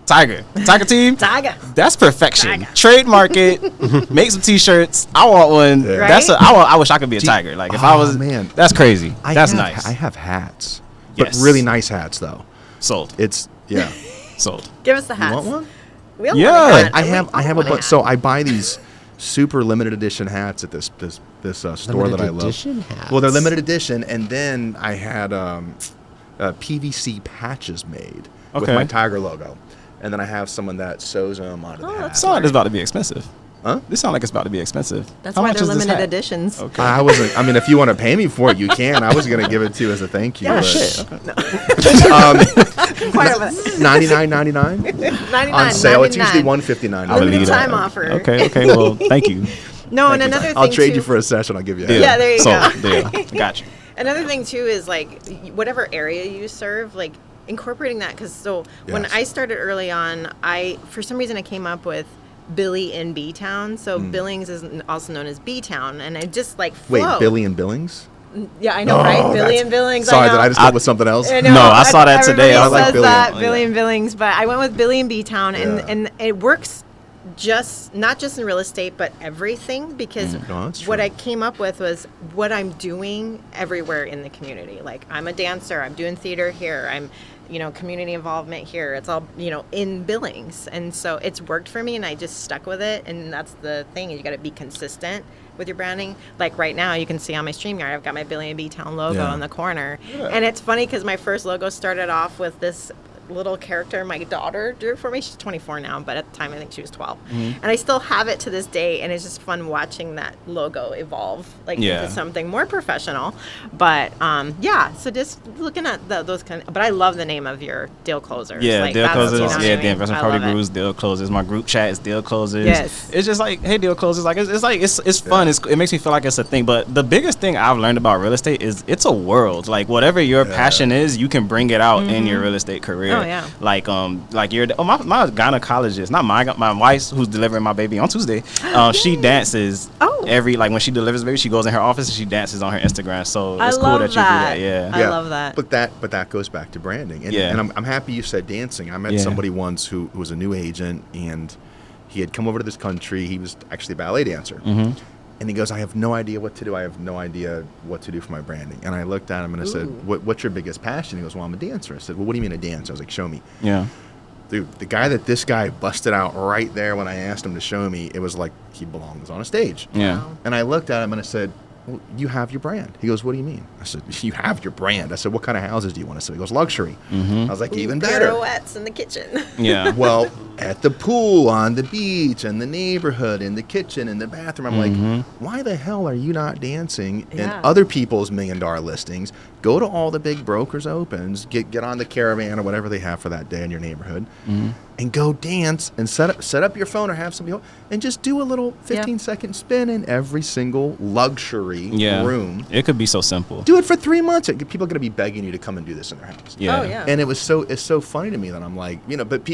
Tiger team.
Tiger.
That's perfection.
Tiger.
Trademark it. Make some t-shirts. I want one.
Yeah.
Right?
I wish I could be a tiger. If I was,
man.
that's crazy. That's
I
nice.
have hats. But
Yes.
really nice hats, though.
Sold.
Yeah.
Sold.
Give us the hats.
You want one?
We all
Yeah.
want a hat.
I have a
want
bunch.
hat.
So I buy these super limited edition hats at this store that I love.
Edition hats.
Well, they're limited edition, and then I had PVC patches made with
Okay.
my Tiger logo, and then I have someone that sews them onto the hat.
It sounds like it's about to be expensive.
Huh?
This sounds like it's about to be expensive.
That's
How
why
much
they're
is this
limited
hat?
editions.
Okay.
I wasn't. I mean, if you want to pay me for it, you can. I was gonna give it to you as a thank you.
Yeah,
but,
Shit.
Quite over
$99.99 on sale. It's usually $159.
I believe
Limited
that.
time offer.
Okay. Well, thank you.
No,
Thank
and
you.
another thing
I'll trade
too,
you for a session. I'll give you.
Yeah, there you go.
Deal. Got you.
Another thing too is like whatever area you serve, like incorporating that. Because when
Yes.
I started early on, for some reason I came up with Billie in B-Town. So Billings is also known as B-Town, and I just like
Wait,
flow.
Billie and Billings?
Yeah, I know, right? Billie and Billings.
Sorry,
I know.
did I just go with something else?
I know.
No, I saw that today.
Everybody
I was
like
says
Billie.
that,
Oh,
Billie
yeah.
and Billings, but I went with Billie and B-Town,
Yeah.
and it works not just in real estate, but everything, because
No, that's
what
true.
I came up with was what I'm doing everywhere in the community. Like I'm a dancer, I'm doing theater here, I'm community involvement here. It's all, in Billings. And so it's worked for me, and I just stuck with it. And that's the thing. You got to be consistent with your branding. Like right now, you can see on my StreamYard, I've got my Billie and B-Town logo
Yeah.
on the corner. And it's funny because my first logo started off with this little character my daughter drew for me. She's 24 now, but at the time I think she was 12. And I still have it to this day, and it's just fun watching that logo evolve into something more professional. But so just looking at those but I love the name of your deal closers.
Yeah, deal
that's,
closers.
you know what I
Yeah,
mean?
the investment
I
property
love it.
gurus, deal closers. My group chat is deal closers.
Yes.
It's just like, hey, deal closers. Like it's fun. It makes me feel like it's a thing. But the biggest thing I've learned about real estate is it's a world. Like whatever your passion is, you can bring it out in your real estate career.
Oh, yeah.
Like you're my gynecologist, not my wife who's delivering my baby on Tuesday. She dances every when she delivers the baby, she goes in her office and she dances on her Instagram. So
I
it's cool
love
that you do that. Yeah.
I love that.
But that goes back to branding. And I'm happy you said dancing. I met somebody once who was a new agent, and he had come over to this country. He was actually a ballet dancer.
Mm-hmm.
And he goes, I have no idea what to do. I have no idea what to do for my branding. And I looked at him and I said, what's your biggest passion? He goes, well, I'm a dancer. I said, well, what do you mean a dancer? I was like, show me.
Yeah.
Dude, the guy that this guy busted out right there when I asked him to show me, it was like he belongs on a stage.
Yeah.
Wow.
And I looked at him and I said, well, you have your brand. He goes, what do you mean? I said, you have your brand. I said, what kind of houses do you want to sell? He goes, luxury. I was like, even better.
Pirouettes in the kitchen.
Yeah.
Well, at the pool, on the beach, in the neighborhood, in the kitchen, in the bathroom. I'm like, why the hell are you not dancing in
Yeah.
other people's $1 million listings? Go to all the big brokers' opens, get on the Caravan or whatever they have for that day in your neighborhood, and go dance and set up your phone or have somebody and just do a little 15-second spin in every single luxury room.
It could be so simple.
Do it for 3 months. People are going to be begging you to come and do this in their house.
Yeah.
Oh, yeah.
And it's so funny to me that I'm like, but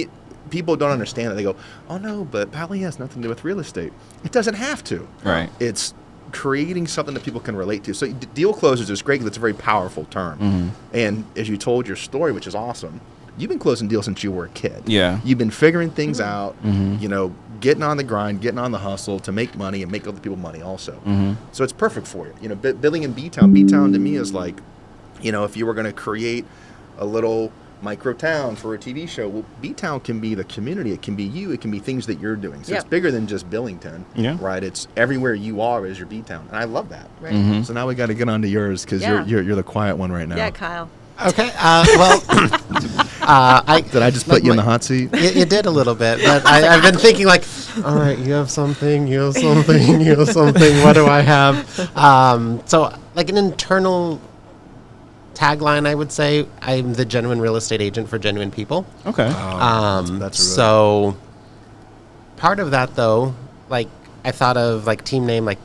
people don't understand that. They go, oh no, but ballet has nothing to do with real estate. It doesn't have to.
Right.
It's creating something that people can relate to. So deal closers is great because it's a very powerful term. And as you told your story, which is awesome, you've been closing deals since you were a kid.
Yeah.
You've been figuring things out, getting on the grind, getting on the hustle to make money and make other people money also. So it's perfect for you. Billing in B-Town to me is like, if you were going to create a little micro town for a TV show, well, B-Town can be the community. It can be you. It can be things that you're doing. So it's bigger than just Billington, right? It's everywhere you are is your B-Town, and I love that.
Right.
So now we got to get on to yours because you're the quiet one right now.
Yeah, Kyle.
Okay. Well,
Did I just put you in the hot seat?
you did a little bit, but I've been thinking like, all right, you have something, you have something, you have something. What do I have? So like an internal tagline, I would say, I'm the genuine real estate agent for genuine people.
Okay.
That's really
So part of that though, like I thought of like team name, like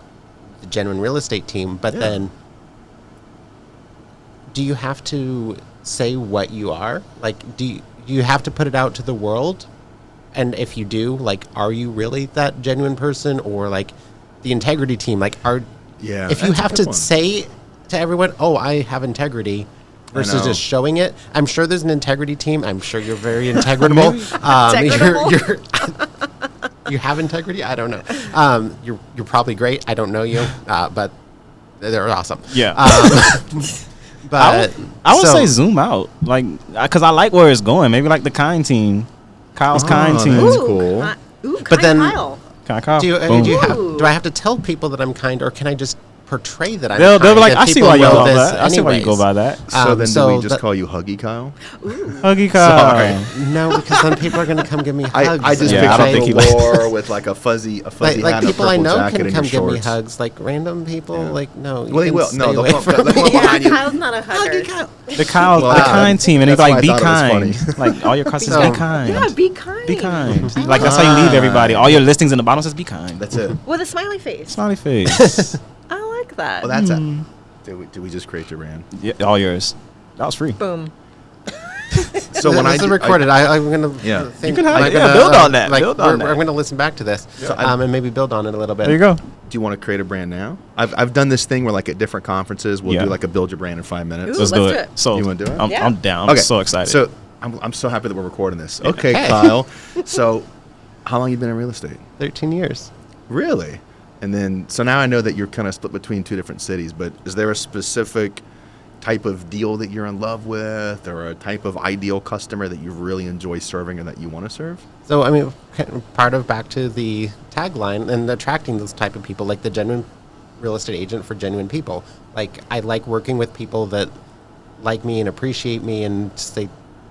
the genuine real estate team, but then do you have to say what you are? Like, do you have to put it out to the world? And if you do, like, are you really that genuine person, or like the integrity team? Like, if you have to say to everyone, "Oh, I have integrity," versus just showing it, I'm sure there's an integrity team. I'm sure you're very integrable. You have integrity. I don't know. You're probably great. I don't know you, but they're awesome.
Yeah.
But
I would say zoom out, like, because I like where it's going. Maybe like the kind team, Kyle's kind team.
That's cool.
Ooh,
But then-
Kyle.
Kyle.
Do
Boom.
I have to tell people that I'm kind, or can I just portray that I'm
They'll
kind?
be like,
that
I see
people
why you
know
go by
this
that. I see why you go
anyways?
by that.
So then do we just
that-
call you Huggy Kyle?
Huggy Kyle.
No, because then people are going to come give me hugs.
I just
Yeah,
picture
I don't think he
Galore with like a fuzzy hat
like
and a
people I
purple
know
jacket
can
and
come
your
give me
shorts.
hugs. Like random people,
Yeah.
like no.
Well, they
can
will.
stay
No, they'll
away
come
from me.
behind you.
Kyle's not a hugger.
The Kyle,
Well,
the
that's
kind team, and they're
why
like,
I
be
thought it
kind.
was
Like all your cards says,
So-
be kind.
Yeah, be kind.
Be kind. Like that's how you leave everybody. All your listings in the bottom says, be kind.
That's it.
With a smiley face.
Smiley face.
I like that.
Well, that's it. Did we just create your brand?
Yeah, all yours. That was free.
Boom.
So when
This is recorded. I'm going to.
Yeah.
You can have it. Yeah, build on that. Build on that.
I'm going to listen back to this, and maybe build on it a little bit.
There you go.
do you want to create a brand now? I've done this thing where like at different conferences we'll
Yeah.
do like a build your brand in 5 minutes.
Ooh,
Let's
let's
do
do
it.
it.
So
You wanna do it?
I'm,
Yeah.
I'm down. I'm so excited.
So I'm so happy that we're recording this. Okay, Kyle. So how long you been in real estate?
13 years.
Really? And then so now I know that you're kind of split between two different cities, but is there a specific type of deal that you're in love with, or a type of ideal customer that you really enjoy serving and that you want to serve?
So I mean, part of back to the tagline and attracting those type of people, like the genuine real estate agent for genuine people. Like I like working with people that like me and appreciate me and say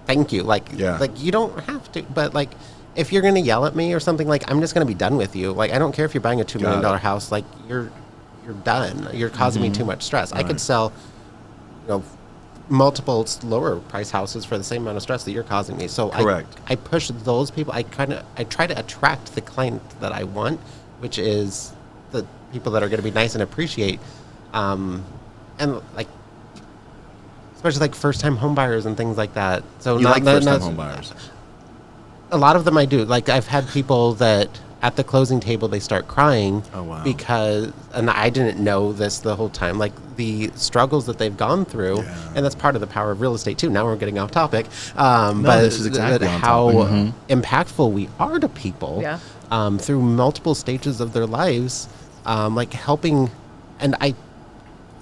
thank you. Like
Yeah.
like you don't have to, but like if you're gonna yell at me or something, like I'm just gonna be done with you. Like I don't care if you're buying a $2 million
Got it.
house. Like you're done. You're causing me too much stress. I could sell, multiple lower price houses for the same amount of stress that you're causing me. So
Correct.
I push those people. I try to attract the client that I want, which is the people that are going to be nice and appreciate, and like especially like first time home buyers and things like that. So
You like first time home buyers?
A lot of them I do. Like I've had people that at the closing table they start crying
Oh, wow.
because, and I didn't know this the whole time, like the struggles that they've gone through,
Yeah.
and that's part of the power of real estate too. Now we're getting off topic, but
this is exactly
that
on
how
topic.
impactful we are to people
Yeah.
through multiple stages of their lives, like helping. And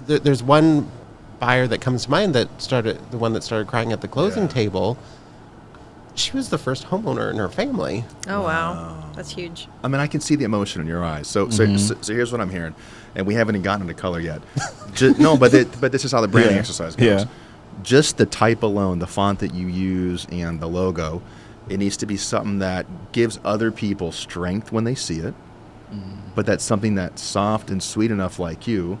there's one buyer that comes to mind that started, the one that started crying at the closing
Yeah.
table. She was the first homeowner in her family.
Oh, wow. That's huge.
I mean, I can see the emotion in your eyes. So here's what I'm hearing, and we haven't even gotten into color yet. But this is how the branding
Yeah.
exercise goes.
Yeah.
Just the type alone, the font that you use, and the logo, it needs to be something that gives other people strength when they see it. But that's something that's soft and sweet enough, like you,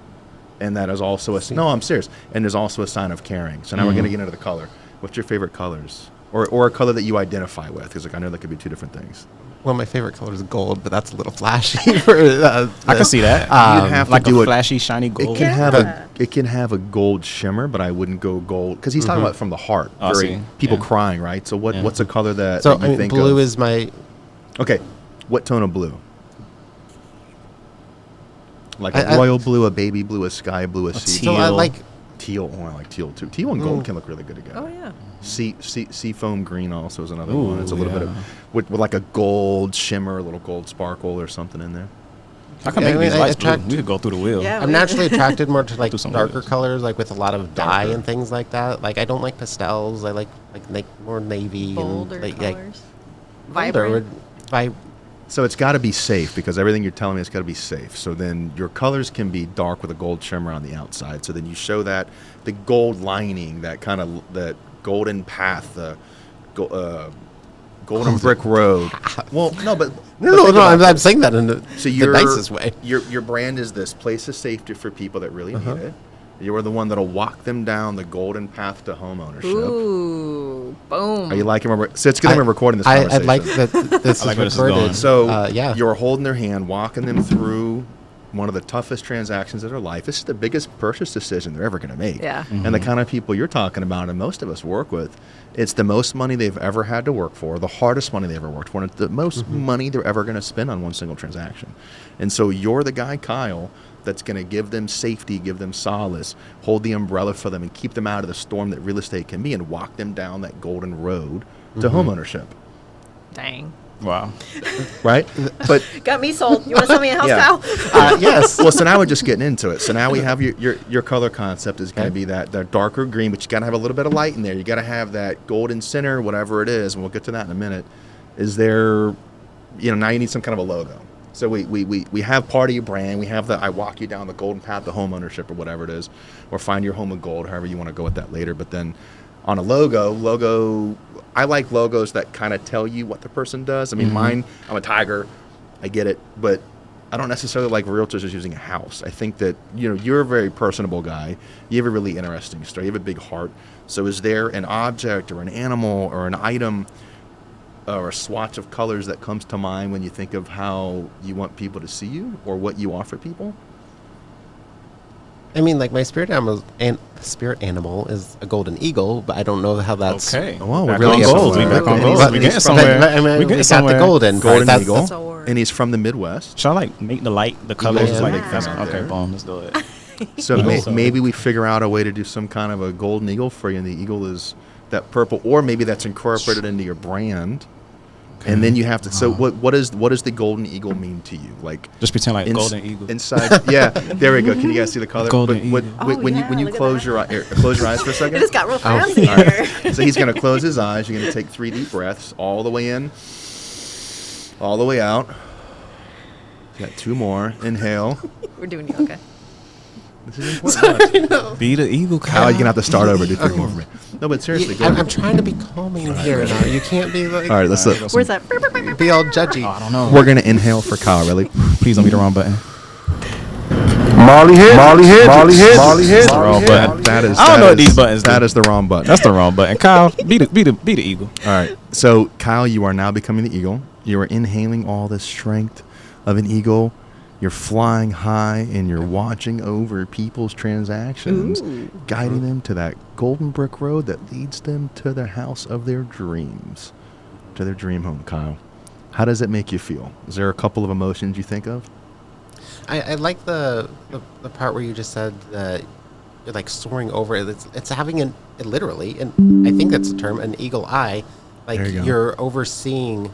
and that is also no, I'm serious. And there's also a sign of caring. So now we're going to get into the color. What's your favorite colors, or a color that you identify with? Because like I know that could be two different things.
Well, my favorite color is gold, but that's a little flashy. For,
I can see that.
You'd have
like
to do
a
it.
flashy, shiny gold.
It can have a gold shimmer, but I wouldn't go gold because he's talking about from the heart.
Oh, I
Very
see.
people
Yeah.
crying, right? So what's a color that,
So
that you
I mean,
think
blue
of?
is my.
Okay, what tone of blue? Like a
I-
royal blue, a baby blue, a sky blue, a sea
So
blue.
I like.
Teal. Oh, I like teal too. Teal and gold can look really good together.
Oh, yeah.
Sea foam green also is another
Ooh,
one. It's a little bit
yeah.
of with like a gold shimmer, a little gold sparkle or something in there.
I can
Yeah,
make
I mean,
these
I
lights blue.
attract-
We could go through the wheel.
Yeah.
I'm naturally attracted more to like
Do some
darker
videos.
colors, like with a lot of dye
Darker.
and things like that. Like I don't like pastels. I like more navy
Bolder
and
colors.
vibrant.
Vibrant.
So it's got to be safe because everything you're telling me has got to be safe. So then your colors can be dark with a gold shimmer on the outside. So then you show that the gold lining, that kind of that golden path, the golden brick road. Well, no, but
No,
think about
I'm
this.
saying that in the,
So
the nicest way.
Your brand is this place of safety for people that really
Uh-huh.
need it. You are the one that'll walk them down the golden path to home ownership.
Ooh, boom.
Are you liking? So it's good that we're recording this conversation.
I'd like that this
I like where
is
this is going.
recorded.
So
yeah.
you're holding their hand, walking them through one of the toughest transactions of their life. This is the biggest purchase decision they're ever going to make.
Yeah.
And the kind of people you're talking about, and most of us work with, it's the most money they've ever had to work for, the hardest money they ever worked for, and it's the most money they're ever going to spend on one single transaction. And so you're the guy, Kyle, that's going to give them safety, give them solace, hold the umbrella for them, and keep them out of the storm that real estate can be, and walk them down that golden road to homeownership.
Dang.
Wow.
Right? But
Got me sold. You want to sell me a house,
Yeah.
Kyle?
Yes.
well, so now we're just getting into it. So now we have your color concept is going to be that darker green, but you got to have a little bit of light in there. You got to have that golden center, whatever it is, and we'll get to that in a minute. Is there, now you need some kind of a logo. So we have part of your brand. We have I walk you down the golden path to home ownership or whatever it is, or find your home of gold, however you want to go with that later. But then on a logo, I like logos that kind of tell you what the person does. I mean, mine, I'm a tiger. I get it. But I don't necessarily like realtors just using a house. I think that, you're a very personable guy. You have a really interesting story. You have a big heart. So is there an object or an animal or an item or a swatch of colors that comes to mind when you think of how you want people to see you or what you offer people?
I mean, like, my spirit animal is a golden eagle, but I don't know how that's
Okay.
Oh,
Back
we're really
on
getting
gold. We
somewhere.
back on
And
gold.
he's-
We
and
getting
he's from
somewhere.
I mean,
We
we
getting
got
somewhere.
the golden.
Golden
That's
eagle,
That's a word.
and he's from the Midwest.
Should I like make the light, the colors
is a
like
big
that's
fan out
okay?
there.
Boom. Let's do it.
So
Eagle.
maybe we figure out a way to do some kind of a golden eagle for you, and the eagle is that purple, or maybe that's incorporated into your brand. And then you have to. So what does the golden eagle mean to you? Like
Just pretend like
ins-
golden eagle.
inside. Yeah, there we go. Can you guys see the color?
Golden
But
eagle.
when
yeah,
you
look at
close
that.
close your eyes for a
It
second.
just got real fancy in
All right.
here.
So he's going to close his eyes. You're going to take 3 deep breaths, all the way in, all the way out. You got 2 more. Inhale.
We're doing yoga.
This is important.
Be the eagle.
Kyle, you're going to have to start over. Do 3 more for me. No, but seriously. go
I'm
ahead.
trying to be calming here now. You can't be like,
All right, let's look.
Where's that?
be all judgy.
I don't know.
We're going to inhale for Kyle. Ready?
Please don't be the wrong button.
Molly hit.
That's the wrong button.
That is.
I don't
that
know what
is-
these buttons do.
That is the wrong button.
That's the wrong button. Kyle, be the eagle.
All right. So, Kyle, you are now becoming the eagle. You are inhaling all the strength of an eagle. You're flying high and you're watching over people's transactions, guiding them to that golden brick road that leads them to their house of their dreams, to their dream home, Kyle. How does it make you feel? Is there a couple of emotions you think of?
I like the part where you just said that you're like soaring over it. It's having literally, and I think that's the term, an eagle eye. Like
There you go.
you're overseeing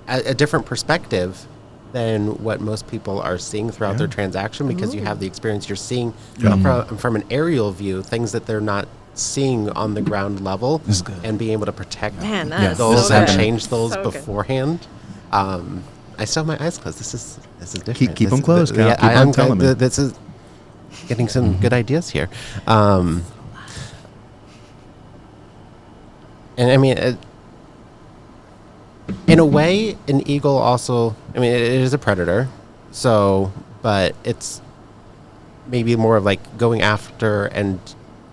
a different perspective than what most people are seeing throughout their transaction, because you have the experience. You're seeing from an aerial view things that they're not seeing on the ground level,
This is good.
and being able to protect
Man, that is
those
so
and
good.
change those
So good.
beforehand. I still have my eyes closed. This is different.
Keep
This
'em
is-
closed, Cal. Keep on
I'm
telling me.
This is getting some good ideas here. And I mean, in a way, an eagle also, I mean, it is a predator. So, but it's maybe more of like going after and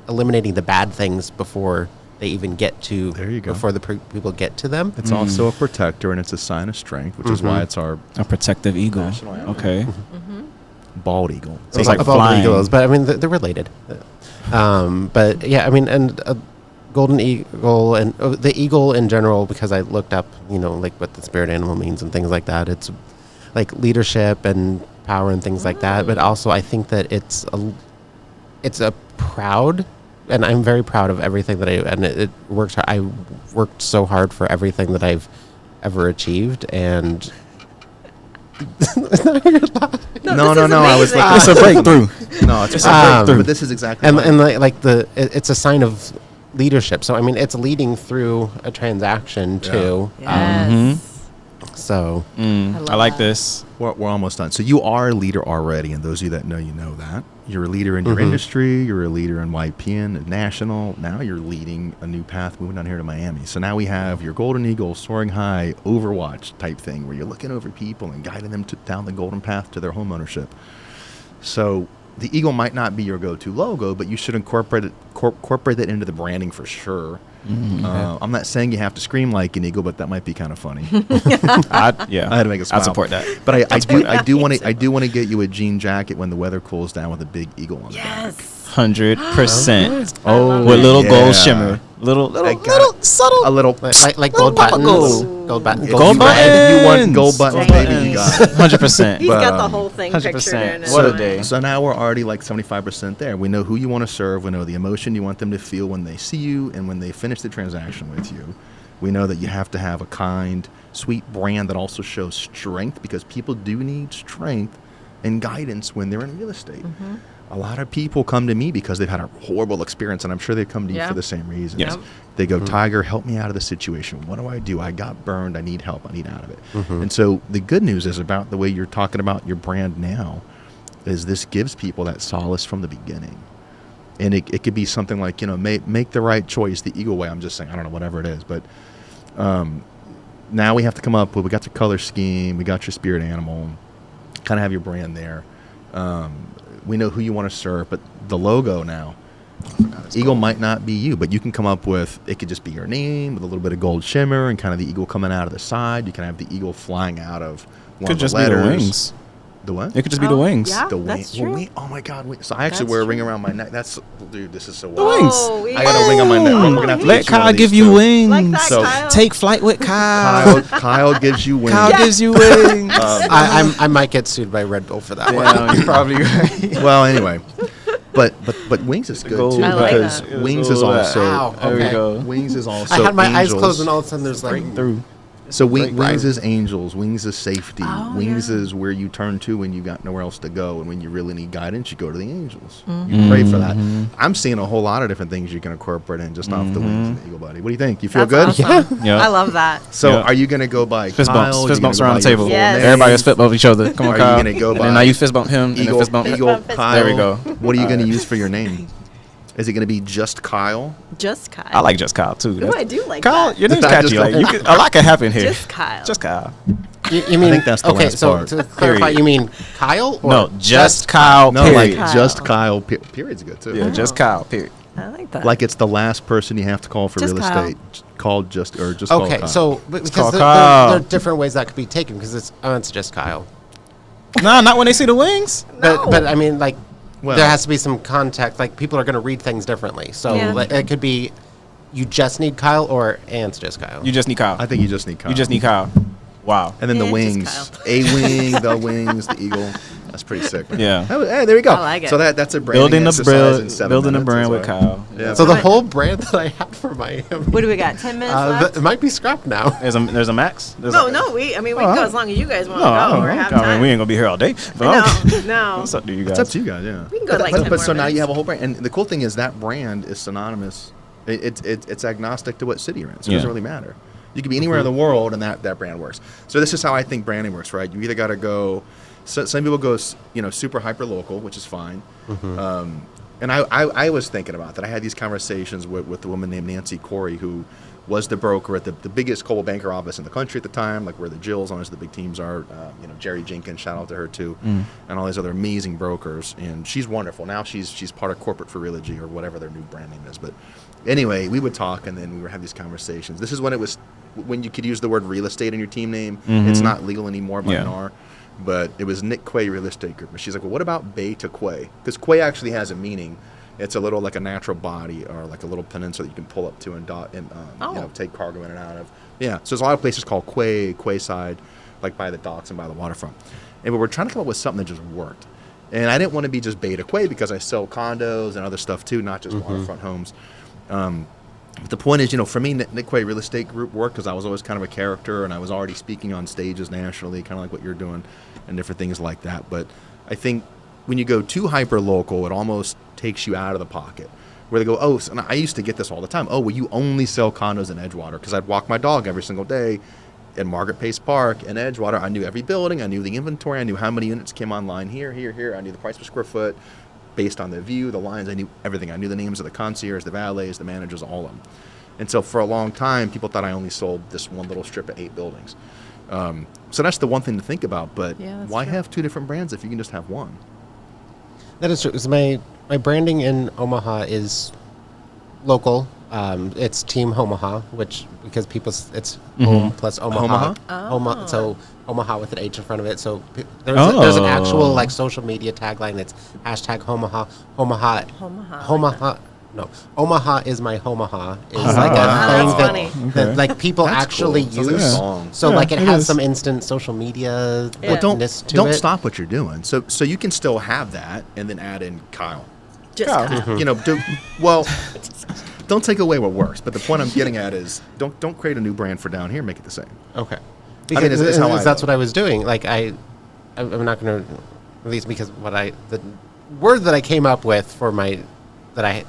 eliminating the bad things before they even get to,
There you go.
before the people get to them.
It's also a protector, and it's a sign of strength, which is why it's our
A protective eagle.
National anthem.
Okay.
bald eagle.
So it's like
Above the
flying.
eagles, but I mean they're related. But yeah, I mean, and golden eagle and the eagle in general, because I looked up, like what the spirit animal means and things like that. It's like leadership and power and things like that. But also, I think that it's a proud, and I'm very proud of everything that it worked. I worked so hard for everything that I've ever achieved, and.
No. I was
amazing.
looking.
It's a breakthrough.
No, it's a
Um,
breakthrough. But this is exactly.
and
why.
and like it's a sign of leadership. So I mean, it's leading through a transaction too.
Yes.
So
I
love
like
that.
this.
We're almost done. So you are a leader already, and those of you that know, you know that. You're a leader in your industry. You're a leader in YPN, and national. Now you're leading a new path moving down here to Miami. So now we have your Golden Eagle soaring high Overwatch type thing where you're looking over people and guiding them down the golden path to their home ownership. So the eagle might not be your go-to logo, but you should incorporate it into the branding for sure. I'm not saying you have to scream like an eagle, but that might be kind of funny.
I had to make a smile.
I'd
support that.
But I do want to get you a jean jacket when the weather cools down with a big eagle on the back.
Yes.
100%.
Oh,
With little
yeah.
gold shimmer. Little subtle.
A little.
like gold buttons,
gold.
gold buttons,
Gold
If you want
buttons.
gold buttons,
Dang.
baby, you got it.
100%.
He's
But,
got the whole thing
100%.
pictured in his
What a
mind.
day.
So now we're already like 75% there. We know who you want to serve. We know the emotion you want them to feel when they see you and when they finish the transaction with you. We know that you have to have a kind, sweet brand that also shows strength, because people do need strength and guidance when they're in real estate. A lot of people come to me because they've had a horrible experience, and I'm sure they come to you for the same reasons.
Yes.
They go, Tiger, help me out of the situation. What do? I got burned. I need help. I need out of it. And so the good news is about the way you're talking about your brand now is this gives people that solace from the beginning. And it could be something like, make the right choice, the Eagle way. I'm just saying, I don't know, whatever it is. But now we have to come up with, we got your color scheme, we got your spirit animal, kind of have your brand there. We know who you want to serve, but the logo now, Eagle might not be you, but you can come up with, it could just be your name with a little bit of gold shimmer and kind of the eagle coming out of the side. You can have the eagle flying out of one of the letters.
Could just be the wings.
The what?
It could just be the wings.
Yeah,
The
that's
wing.
true.
Well, oh my God! So I actually wear a ring around my neck. Dude, this is so
The
wild.
wings.
Oh,
I got a ring on my neck. We're gonna have to
Let
get you one
Kyle
of
give
these
you
too.
wings.
Like that,
So-
Kyle.
Take flight with Kyle.
Kyle gives you wings.
Kyle gives you wings.
I might get sued by Red Bull for that one.
Yeah, you're probably right.
Well, anyway, but wings is good too
I
like
because
that.
wings is also
Wow.
There we
Okay.
go.
wings is also.
I had my eyes
angels.
closed and all of a sudden there's like
Through.
So
Right.
wings is angels. Wings is safety.
Oh,
Wings
yeah.
is where you turn to when you got nowhere else to go, and when you really need guidance, you go to the angels.
Mm-hmm.
You pray for that. I'm seeing a whole lot of different things you can incorporate in just off the wings of the Eagle Buddy. What do you think? You feel
That's
good?
awesome.
Yeah.
I love that.
So
Yeah.
are you going to go by
Fist
Kyle?
bumps.
Are
Fist
you
bumps
gonna
around
go
the
by your
table.
full
Yes.
name?
Everybody will fist bump each other. Come on,
Are you
Kyle.
gonna go
And
by
then now you fist bump him, and then
Eagle,
fist bump.
Eagle
Fist bump.
Kyle.
There we go.
What are you going to use for your name? Is it going to be just Kyle?
Just Kyle.
I like just Kyle too.
Ooh, I do like
Kyle,
that.
your name's
I
catchy.
just
Like
don't-
a lot can happen here.
Just Kyle.
Just Kyle.
you mean
think that's the
okay,
last
so
part.
to clarify,
Period.
you mean Kyle or
No, just Kyle.
No,
Period.
like just Kyle. Period's good too.
Yeah, just Kyle. Period.
I like that.
Like it's the last person you have to call for
Just
real
Kyle.
estate. Called just call
Okay,
Kyle.
so because
called
there
Kyle.
are different ways that could be taken because it's just Kyle.
Nah, not when they see the wings.
But I mean like
Well-
there has to be some context. Like people are going to read things differently. So
Yeah.
like, it could be you just need Kyle or and it's just Kyle.
You just need Kyle.
I think you just need Kyle.
You just need Kyle. Wow.
And then the
Yeah,
wings,
just Kyle.
a wing, the wings, the eagle. That's pretty sick. Man.
Yeah.
Hey, there we go.
I like it.
So that's a branding
Building
exercise in 7
building a
minutes,
brand
is
with
what-
Kyle.
Yeah.
so the whole brand that I have for Miami,
What do we got? 10 minutes left?
it might be scrapped now.
There's a max. There's
No,
a,
no. We can go
I-
as long as you guys want
No, I
to go.
don't
Or
know.
have
I mean,
time.
we ain't gonna be here all day. But
No, no.
What's up to you
It's
guys?
up to you guys, yeah.
We can go like 10
but
more
so now you
minutes.
have a whole brand, and the cool thing is that brand is synonymous. It's agnostic to what city you're in, so it
Yeah.
doesn't really matter. You could be anywhere in the world, and that brand works. So this is how I think branding works, right? You either got to go. So some people go, super hyper local, which is fine. And I was thinking about that. I had these conversations with a woman named Nancy Corey, who was the broker at the biggest Coldwell Banker office in the country at the time, like where the Jills, honestly, the big teams are. Jerry Jenkins, shout out to her too, and all these other amazing brokers. And she's wonderful. Now she's part of Corporate for Realogy or whatever their new brand name is. But anyway, we would talk, and then we would have these conversations. This is when you could use the word real estate in your team name. It's not legal anymore by
Yeah.
NAR. But it was Nick Quay Real Estate Group. And she's like, well, what about Bay to Quay? Because Quay actually has a meaning. It's a little like a natural body or like a little peninsula that you can pull up to and take cargo in and out of. Yeah, so there's a lot of places called Quay, Quayside, like by the docks and by the waterfront. And we were trying to come up with something that just worked. And I didn't want to be just Bay to Quay because I sell condos and other stuff too, not just waterfront homes. But the point is, for me, Nick Quay Real Estate Group worked because I was always kind of a character and I was already speaking on stages nationally, kind of like what you're doing and different things like that. But I think when you go too hyper local, it almost takes you out of the pocket. Where they go, and I used to get this all the time. Oh, well, you only sell condos in Edgewater because I'd walk my dog every single day in Margaret Pace Park in Edgewater. I knew every building. I knew the inventory. I knew how many units came online here. I knew the price per square foot. Based on the view, the lines, I knew everything. I knew the names of the concierge, the valets, the managers, all of them. And so for a long time, people thought I only sold this one little strip of 8 buildings. So that's the one thing to think about. But
Yeah, that's
why
true.
have 2 different brands if you can just have one?
That is true. So my branding in Omaha is local. It's Team Omaha, which because it's home plus Omaha.
Omaha?
So Omaha with an H in front of it. So there's an actual like social media tagline that's hashtag Omaha. Omaha is my Omaha is like a
that's
thing
funny.
that like people
That's
actually
cool. Sounds like a
use.
song.
So
Yeah,
like it
it
has
is.
some instant social media.
Yeah.
Well, don't
to it.
stop what you're doing. So you can still have that and then add in Kyle.
Just Kyle.
Don't take away what works. But the point I'm getting at is don't create a new brand for down here. Make it the same.
Okay.
I mean, it's how I
that's
do
what I was doing. Like I'm not going to release because word that I came up with for that I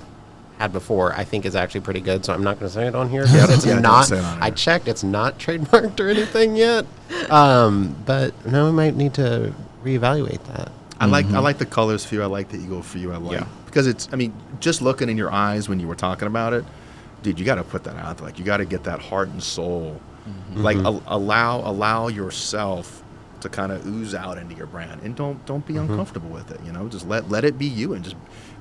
had before, I think is actually pretty good. So I'm not going to say it on here. It's
don't
not.
say it on
I
here.
checked. It's not trademarked or anything yet. But now we might need to reevaluate that.
I like the colors for you. I like the eagle for you. I like because it's. I mean, just looking in your eyes when you were talking about it, dude, you got to put that out there. Like you got to get that heart and soul. Like allow yourself to kind of ooze out into your brand, and don't be uncomfortable with it. You know, just let it be you, and just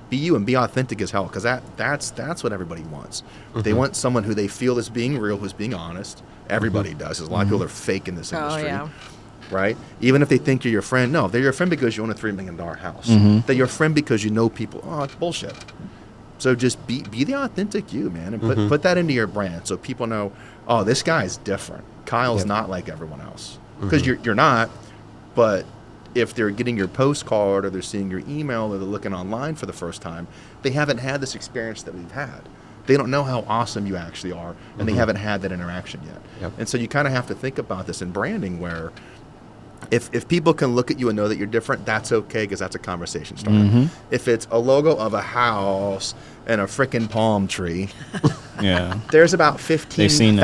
be you and be authentic as hell. Because that's what everybody wants. They want someone who they feel is being real, who's being honest. Everybody does. There's a lot of people that are fake in this industry.
yeah.
Right? Even if they think you're your friend, no, they're your friend because you own a $3 million house. They're your friend because you know people. Oh, it's bullshit. So just be the authentic you, man, and put that into your brand so people know, oh, this guy's different. Kyle's not like everyone else. Because you're not, but if they're getting your postcard or they're seeing your email or they're looking online for the first time, they haven't had this experience that we've had. They don't know how awesome you actually are, and they haven't had that interaction yet.
Yep.
And so you kind of have to think about this in branding where if people can look at you and know that you're different, that's okay because that's a conversation starter. If it's a logo of a house and a freaking palm tree,
Yeah.
there's about
seen that.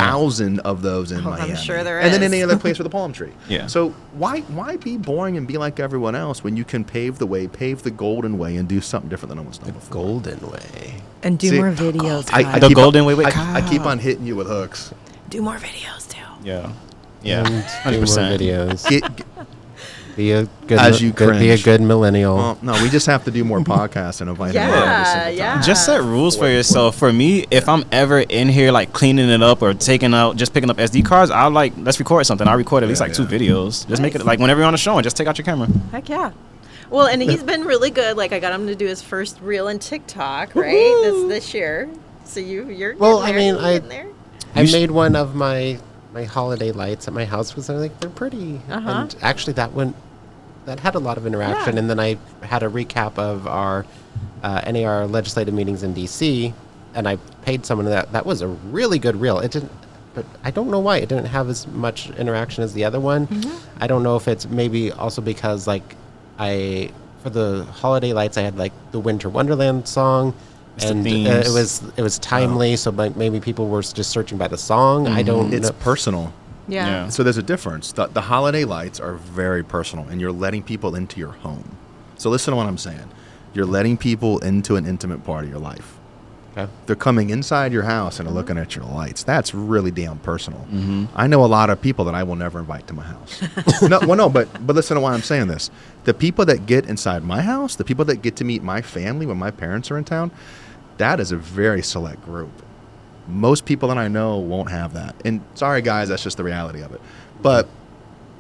15,000 of those in Miami.
I'm sure there
And then
is.
any other place with a palm tree.
Yeah.
So why be boring and be like everyone else when you can pave the way, pave the golden way, and do something different than almost done before?
Golden way.
And do
See,
more videos.
I
The
keep
golden
on-
way with
I keep
Kyle.
on hitting you with hooks.
do more videos too.
Yeah. Yeah.
And do more
100%.
videos. Be a good
As you
be a
cringe.
good millennial.
Well, no, we just have to do more podcasts and invite them on every single time.
Just set rules for yourself. For me, if I'm ever in here like cleaning it up or picking up SD cards, I'll like let's record something. I'll record at least like 2 videos. Just make it like whenever you're on a show and just take out your camera.
Heck yeah. Well, and he's been really good. Like I got him to do his first reel in TikTok, right? This year. So you're
Well,
getting
I mean,
there, you're getting there.
I made one of my holiday lights at my house because they're pretty.
Uh-huh.
And actually, that had a lot of interaction.
Yeah.
And then I had a recap of our NAR legislative meetings in D.C. and I paid someone that. That was a really good reel. It didn't, but I don't know why it didn't have as much interaction as the other one. I don't know if it's maybe also because like for the holiday lights I had like the Winter Wonderland song.
It's the
And
themes.
it was timely, so maybe people were just searching by the song. I don't
It's
know.
personal.
Yeah.
So there's a difference. The holiday lights are very personal, and you're letting people into your home. So listen to what I'm saying. You're letting people into an intimate part of your life.
Okay.
They're coming inside your house and are looking at your lights. That's really damn personal. I know a lot of people that I will never invite to my house. But listen to why I'm saying this. The people that get inside my house, the people that get to meet my family when my parents are in town, that is a very select group. Most people that I know won't have that. And sorry, guys, that's just the reality of it. But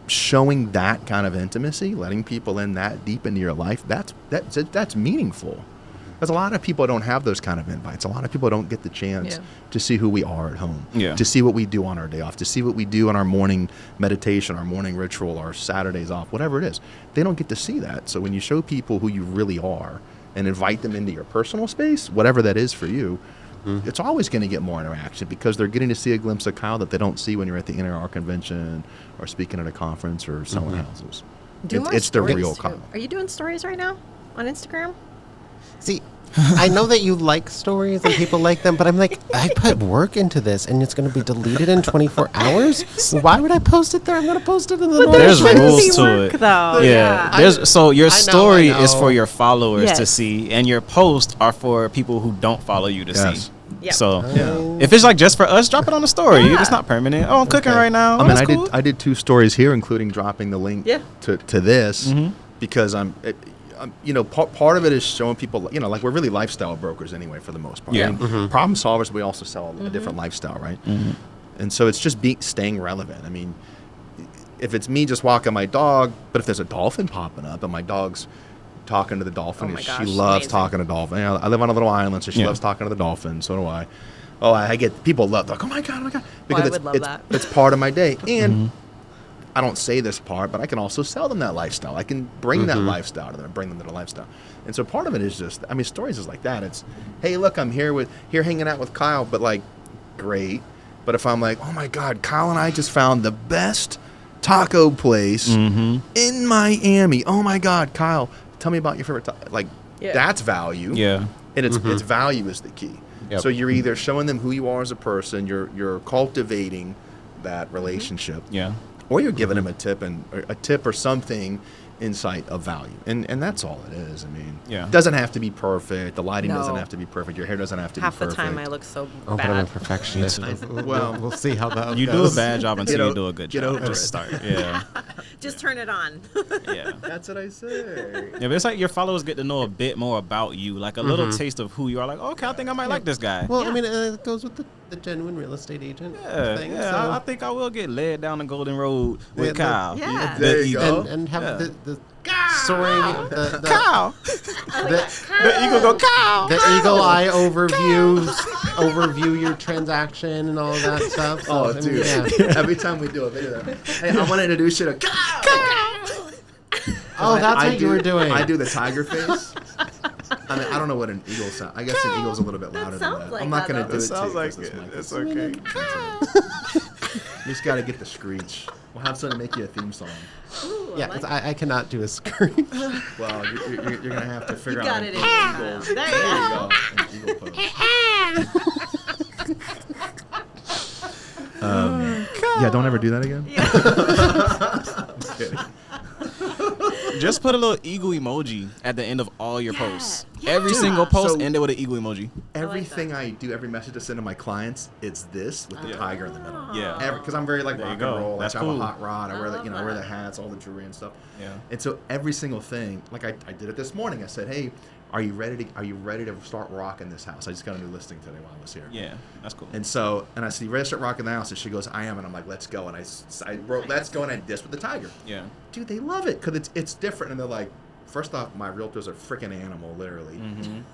showing that kind of intimacy, letting people in that deep into your life, that's meaningful. Because a lot of people don't have those kind of invites. A lot of people don't get the chance to see who we are at home, to see what we do on our day off, to see what we do on our morning meditation, our morning ritual, our Saturdays off, whatever it is. They don't get to see that. So when you show people who you really are and invite them into your personal space, whatever that is for you, it's always going to get more interaction because they're getting to see a glimpse of Kyle that they don't see when you're at the NAR convention or speaking at a conference or selling houses. It's the real
too.
Kyle.
Are you doing stories right now on Instagram?
See, I know that you like stories and people like them, but I'm like, I put work into this and it's going to be deleted in 24 hours. Why would I post it there? I'm going to post it in the normal
There's
place.
rules to
work,
it.
though.
Yeah.
Yeah.
So your story
I
is
know.
for your followers to
Yes.
see, and your posts are for people who don't follow you to
Yes.
see.
Yep.
So if it's like just for us, drop it on the story.
Yeah.
It's not permanent. Oh, I'm cooking right now.
I mean,
That's cool.
I did 2 stories here, including dropping the link to this because part of it is showing people, like we're really lifestyle brokers anyway, for the most part.
Yeah.
I mean, problem solvers, we also sell a different lifestyle, right? And so it's just staying relevant. I mean, if it's me just walking my dog, but if there's a dolphin popping up and my dog's talking to the dolphin,
Oh my
she
gosh,
loves
amazing.
talking to dolphin. I live on a little island, so she loves talking to the dolphin. So do I. Oh, I get people love like, oh my god, because
I would love that.
it's part of my day. And I don't say this part, but I can also sell them that lifestyle. I can bring that lifestyle to them, bring them to the lifestyle. And so part of it is just, I mean, stories is like that. It's, hey, look, I'm here hanging out with Kyle, but like, great. But if I'm like, oh my God, Kyle and I just found the best taco place in Miami. Oh my God, Kyle, tell me about your favorite like
Yeah.
that's value.
Yeah.
And it's value is the key.
Yep.
So you're either showing them who you are as a person, you're cultivating that relationship,
Yeah.
or you're giving them a tip or something insight of value, and that's all it is. I mean,
Yeah.
it doesn't have to be perfect. The lighting doesn't
No.
have to be perfect. Your hair doesn't have to
Half
be
the
perfect.
time I look so
Oh, but I'm a
bad.
perfectionist.
Well,
we'll see how that
You do a
goes.
bad job until
Get
you
o-
do a good
get
job.
over
Just
it.
start. Yeah.
Just turn it on.
Yeah.
That's what I say.
Yeah, but it's like your followers get to know a bit more about you, like a little taste of who you are. Like, okay, I think I might like this guy.
Well,
Yeah.
I mean, it goes with the genuine real estate agent
yeah,
thing.
yeah.
so.
I think I will get led down the Golden Road
Yeah,
with Kyle.
Yeah.
There
The
you
eagle.
go.
and have
Yeah.
the soaring the
Kyle. The eagle go Kyle.
the eagle eye overview your transaction and all of that stuff. So,
Oh,
I mean,
dude!
yeah.
Every time we do a video, hey, I want to introduce you to.
Oh, that's what you were doing.
I do the tiger face. I mean, I don't know what an eagle sounds. I guess an eagle's a little bit louder than
sounds
that.
like
I'm not
that,
gonna
though.
do
It
it.
sounds
to you
like
'cause
it.
mic
It's
is
okay.
You just gotta get the screech. We'll have someone make you a theme song.
Ooh,
Yeah,
like
'cause I cannot do a scream.
Well, you're gonna have to figure
You
out
got
an
it in
eagle.
you,
There
Kyle. There
you
you
go. An eagle pose. Yeah, don't ever do that again. I'm kidding.
Just put a little eagle emoji at the end of all your posts.
Yeah.
Every single post
So-
ended with an eagle emoji.
Everything I do, every message I send to my clients, it's this with the tiger in the middle.
Yeah.
Because I'm very like
There you
rock
go.
and roll.
That's
like, I have
cool.
a hot rod. I wear the
love
I wear the
that.
hats, all the jewelry and stuff.
Yeah.
And so every single thing, like I did it this morning. I said, hey, are you ready to start rocking this house? I just got a new listing today while I was here.
Yeah, that's cool.
And so, and I said, you ready to start rocking the house? And she goes, I am. And I'm like, let's go. And I wrote, let's go. And I dissed with the tiger.
Yeah.
Dude, they love it because it's different. And they're like, first off, my realtor's a freaking animal, literally.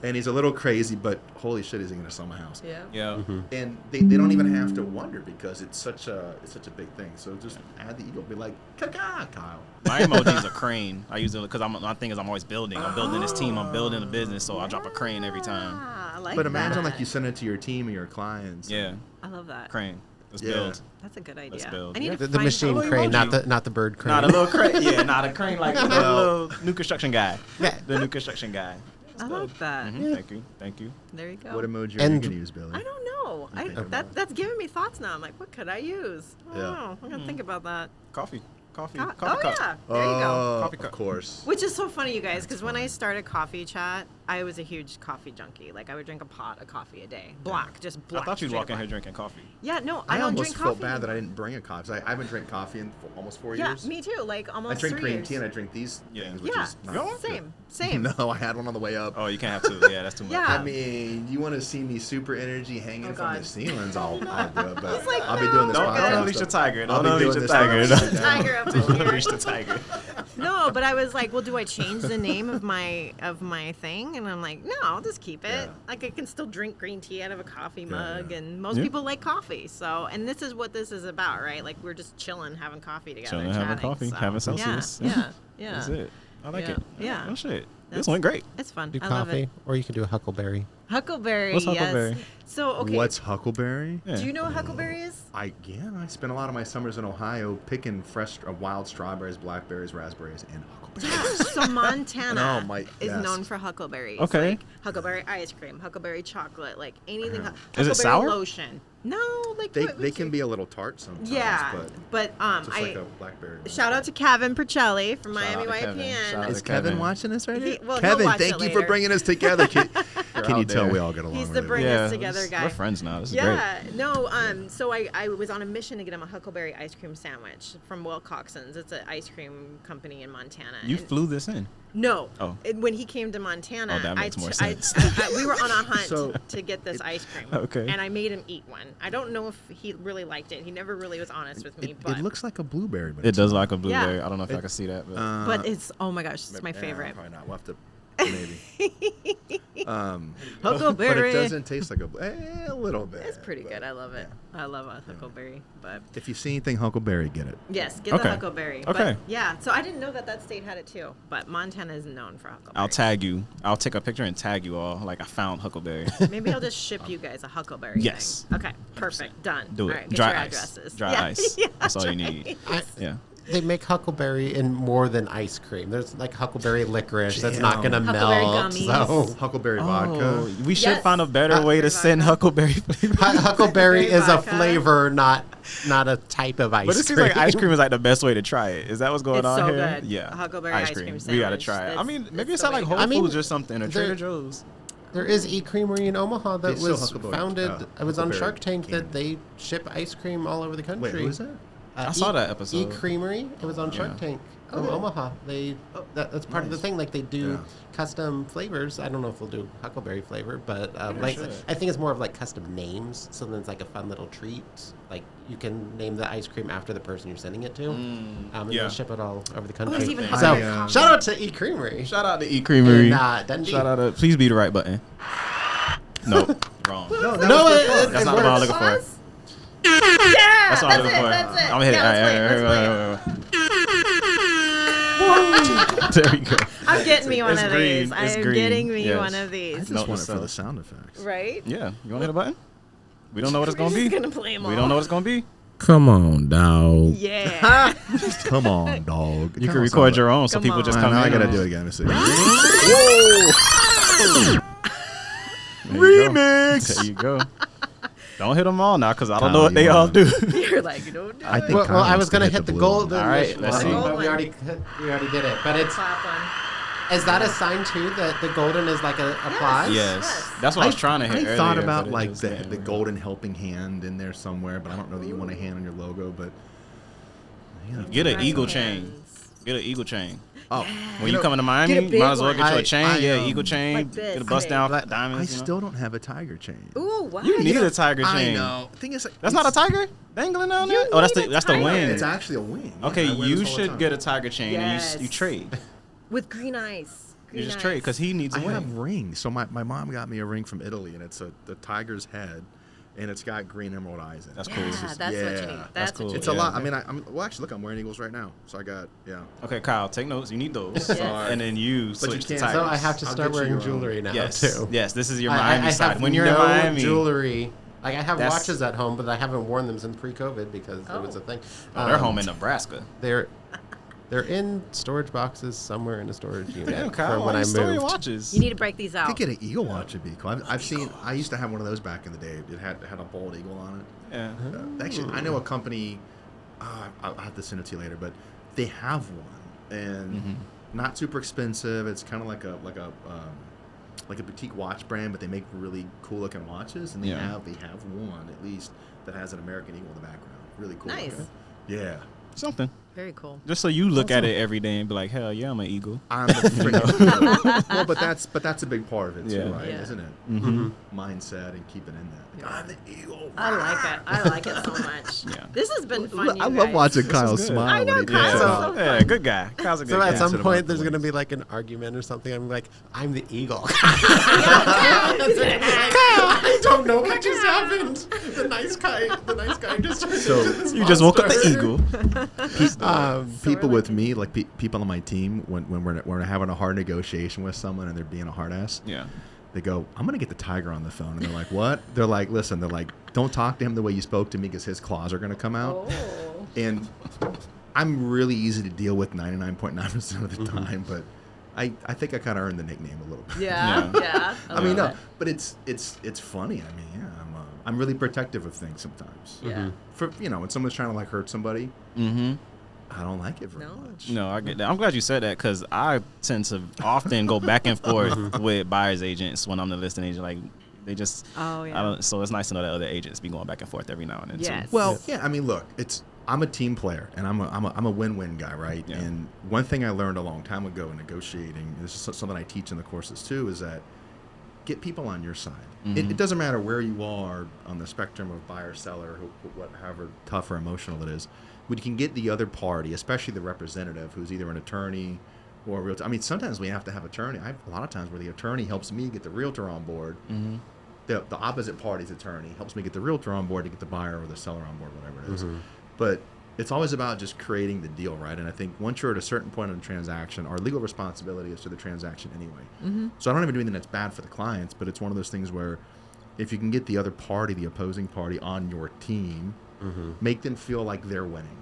And he's a little crazy, but holy shit, is he going to sell my house?
Yeah.
Yeah.
And they don't even have to wonder because it's such a big thing. So just add the ego. Be like, Kaka, Kyle.
My emoji is a crane. I use it because my thing is I'm always building. I'm building this team. I'm building a business, so I drop a crane every time.
Ah, I like
But imagine
that.
like you send it to your team or your clients.
Yeah,
I love that.
crane. Let's
Yeah.
build.
That's a good idea.
Let's build.
I need to
the
find
machine
little
crane,
emoji.
not the bird crane.
Not a little crane. Yeah, not a crane like the little new construction guy.
Yeah.
The new construction guy.
I love that.
Mhm. Thank you. Thank you.
There you go.
What emoji are you
And-
going to use, Billy?
I don't know.
think about
That's giving me thoughts now. I'm like, what could I use? I don't
Yeah.
know. I'm gonna think about that.
Coffee. Coffee.
Oh
Coffee cup.
yeah, there you go.
Coffee
Of
cup.
course.
Which is so funny, you guys, because when I started Coffee Chat, I was a huge coffee junkie. Like I would drink a pot of coffee a day, black, just
I
black.
thought you'd
straight
walk in
black.
here drinking coffee.
Yeah, no,
I
I don't
almost
drink
felt
coffee.
bad that I didn't bring a coffee. I haven't drank coffee in almost 4
Yeah,
years.
me too. Like
I
almost
drink
3
cream
years.
tea and I drink these
Yeah.
things, which
Yeah,
is not
Really?
good.
same.
No, I had one on the way up.
Oh, you can't have two. Yeah, that's too much.
Yeah.
I mean, you want to see me super energy hanging
Oh,
from the
God.
ceilings? I'll do it. But
It's like,
I'll be doing this
no,
Don't
podcast.
unleash the tiger.
I'll
Don't
be
unleash
doing
the
this
tiger.
podcast.
Tiger up in
Don't
here.
unleash the tiger.
No, but I was like, well, do I change the name of my thing? And I'm like, no, I'll just keep it.
Yeah.
Like I can still drink green tea out of a coffee
Yeah,
mug,
yeah.
and most
Yeah.
people like coffee. So, and this is what this is about, right? Like we're just chilling, having coffee together,
Chilling, having
chatting,
coffee,
so,
having Celsius.
Yeah.
That's it. I like
Yeah.
it.
Yeah.
Oh shit.
That's-
This went great.
It's fun.
Do
I love
coffee,
it.
or you can do a huckleberry.
Huckleberry.
What's huckleberry?
Yes. So okay.
What's huckleberry?
Yeah.
Do you know what huckleberry is?
I spent a lot of my summers in Ohio picking fresh wild strawberries, blackberries, raspberries, and huckleberries.
Yeah. So Montana
No, my-
is
yes.
known for huckleberries.
Okay.
Like huckleberry ice cream, huckleberry chocolate, like anything.
Uh-huh.
Is it
Huckleberry
sour?
Lotion. No, like
They
what
they
would
can
you-
be a little tart sometimes.
Yeah,
but
but
just like a blackberry.
shout out to Kevin Percelli from
Shout out
Miami
to Kevin.
YPN.
Shout out
Is
to
Kevin
Kevin.
watching this right
He-
now?
well, he'll
Kevin,
watch
thank
it
you for
later.
bringing us together. Can you
out
tell
there.
we all get along?
He's the
really
bring
well?
us together guy.
We're friends now. This is great.
Yeah, no, so I was on a mission to get him a huckleberry ice cream sandwich from Wilcoxon's. It's an ice cream company in Montana.
You
And-
flew this in.
No.
Oh.
When he came to Montana,
Oh, that makes more
I-
sense.
we were on a hunt
So-
to get this ice cream.
Okay.
And I made him eat one. I don't know if he really liked it. He never really was honest with me, but
It looks like a blueberry. But
It
it's
does
not.
like a blueberry.
Yeah.
I don't know if I can see that, but
but it's oh my gosh, it's my
Yeah,
favorite.
Probably not. We'll have to maybe. But
Huckleberry.
it doesn't taste like a little bit.
It's pretty
but,
good. I love it.
yeah.
I love a huckleberry, but
If you see anything huckleberry, get it.
yes, get
Okay.
the huckleberry.
Okay.
But yeah, so I didn't know that state had it too, but Montana is known for huckleberry.
I'll tag you. I'll take a picture and tag you all. Like I found Huckleberry.
Maybe I'll just ship you guys a huckleberry.
Yes.
thing. Okay. Perfect. Done.
Do it.
All right, get
Dry
your
ice.
addresses.
Dry
Yeah,
ice.
yeah,
That's all you
dry
need.
ice.
Yeah.
they make huckleberry in more than ice cream. There's like huckleberry licorice that's not
Jam.
going to
Huckleberry
melt.
gummies.
So
Huckleberry
Oh,
vodka.
we should
Yes.
find a better way to send huckleberry flavor.
huckleberry is a
vodka.
flavor, not a type of ice cream.
But it seems like ice cream is like the best way to try it. Is that what's going
It's
on
so
here?
good.
Yeah,
A huckleberry ice cream
We gotta
sandwich.
try it. I
That's-
mean, maybe
that's
it's
the
at like
way to
Whole
go.
I mean,
Foods or something, or Trader
there-
Joe's.
There is E-Creamery in Omaha that
They sell
was
huckleberry-
founded. It was on
huckleberry
Shark Tank
candy.
that they ship ice cream all over the country.
Wait, who is that?
I saw that episode.
E-Creamery. It was on Shark
Yeah.
Tank from Omaha. That's part of the
nice.
thing. Like they do
Yeah.
custom flavors. I don't know if they'll do huckleberry flavor, but like
should.
I think it's more of like custom names. So then it's like a fun little treat. Like you can name the ice cream after the person you're sending it to. And
yeah.
they'll ship it all over the country.
it's even
so
hot.
shout out to E-Creamery.
Shout out to E-Creamery.
And, Dundee.
Shout out to. Please be the right button. Nope, wrong.
No,
That's not
it
the one I'm
works.
looking for.
Yeah,
That's all I'm looking for.
That's it.
I'm gonna hit it.
Yeah, let's
There we go.
I'm getting me one
It's
of
green.
these.
It's
I'm
green.
getting me
Yes.
one of
I
these.
just
No,
want it
it's
for
so-
the sound effects.
Right?
Yeah, you wanna hit a button? We don't know what it's gonna
We're
be.
just gonna play 'em
We
all.
don't know what it's gonna be.
Come on, dog.
Yeah.
Come on, dog.
You can record your own, so
Come
people
on.
just
Now
come in.
I gotta
and-
do it again. Let me see.
There you go. There you go. Don't hit them all now, because I don't know
Kyle,
what they
you
all
wanna-
do.
You're like, don't do
I
it.
think
Well,
Kyle
I
wants
was
to
gonna
hit
hit the
blue
gold.
one.
All right, let's see.
But we already did it. But it's
Clap one.
is that a sign too that the golden is like a applause?
Yes, that's what I was trying to hit
I
earlier.
thought
but
about
it
like
just
the
didn't.
golden helping hand in there somewhere, but I don't know that you want a hand on your logo. But yeah.
Get an
Right
eagle
hands.
chain. Get an eagle chain.
Oh,
When you coming to Miami,
Get a
you
big
might as well
one.
get you
I-
a chain.
I,
Yeah, eagle chain.
Like this.
Get a bust down
I
diamonds. you know?
still don't have a tiger chain.
Ooh, what?
You need a tiger
I
chain.
know. Thing is,
That's not a tiger dangling down there.
You
Oh, that's
need
the
a
that's the
tiger.
wing.
It's actually a wing.
Okay,
I wear
you
this all the
should
time.
get a tiger chain
Yes.
and you trade.
With green eyes.
You just
Green
trade
eyes.
because he needs a
I have
wing.
rings. So my mom got me a ring from Italy, and it's the tiger's head, and it's got green emerald eyes in it.
That's
Yeah,
cool.
that's what you
Yeah.
need.
That's
That's
cool.
what you
It's
need.
a
Yeah.
lot. I mean, well, actually, look, I'm wearing eagles right now. So I got, yeah.
Okay, Kyle, take notes. You need those.
Yes.
And then you
But you
switch to
can't-
tigers.
So I have to
I'll
start
get you
wearing
your own.
jewelry now
Yes,
too.
yes. This is your
I
Miami
have
side. When you're
no
in Miami,
jewelry. Like I have
That's-
watches at home, but I haven't worn them since pre-COVID because it was
Oh.
a thing.
they're home in Nebraska.
They're in storage boxes somewhere in a storage unit
Damn, Kyle,
from
why
when I
you store your
moved.
watches?
You need to break these
I
out.
could get an eagle watch would be cool. I've seen. I used to have one of those back in the day. It had a bald eagle on it.
Yeah.
Actually, I know a company. I'll have to send it to you later, but they have one, and not super expensive. It's kind of like a boutique watch brand, but they make really cool looking watches, and they
Yeah.
have one at least that has an American eagle in the background. Really cool.
Nice.
looking. Yeah.
Something.
Very cool.
Just so you look at it every day and be like, hell yeah, I'm an eagle.
I'm the freaking well, but that's a big part of it too,
Yeah.
right?
Yeah.
Isn't it?
Mm-hmm.
Mindset and keeping in that. Like, I'm the eagle.
I like it. I like it so much.
Yeah.
This has been fun.
I
you
love
guys.
watching Kyle
good.
smile
I know,
when he
Kyle.
talks
So-
about.
Yeah, good guy. Kyle's a good
So
guy.
at some
About
point,
the
there's going to
wings.
be like an argument or something. I'm like, I'm the eagle. I don't know what just happened. The nice guy just turned
So-
into this
You just woke up the
monster.
eagle.
People with me, like people on my team, when we're having a hard negotiation with someone and they're being a hard ass,
Yeah.
they go, "I'm gonna get the tiger on the phone," and they're like, "What?" They're like, "Listen," they're like, "Don't talk to him the way you spoke to me because his claws are gonna come out."
Oh.
And I'm really easy to deal with 99.9% of the time, but I think I kind of earned the nickname a little bit.
Yeah.
Yeah.
Yeah.
I mean,
love
no, but it's funny. I mean, yeah, I'm really protective of things sometimes.
it. Yeah.
For when someone's trying to like hurt somebody,
Mm-hmm.
I don't like it very
No.
much.
No, I get that. I'm glad you said that because I tend to often go back and forth with buyer's agents when I'm the listing agent. Like, they just,
Oh, yeah.
I don't. So it's nice to know that other agents be going back and forth every now and then.
Yes.
Too.
Well, yeah, I mean, look, I'm a team player, and I'm a win-win guy, right?
Yeah.
And one thing I learned a long time ago in negotiating, and this is something I teach in the courses too, is that get people on your side.
Mm-hmm.
It doesn't matter where you are on the spectrum of buyer, seller, however tough or emotional it is. But you can get the other party, especially the representative, who's either an attorney or a realtor. I mean, sometimes we have to have attorney. I have a lot of times where the attorney helps me get the realtor on board.
Mm-hmm.
The opposite party's attorney helps me get the realtor on board to get the buyer or the seller on board, whatever it is. But it's always about just creating the deal, right? And I think once you're at a certain point in the transaction, our legal responsibility is to the transaction anyway. So I don't even do anything that's bad for the clients, but it's one of those things where if you can get the other party, the opposing party, on your team, make them feel like they're winning.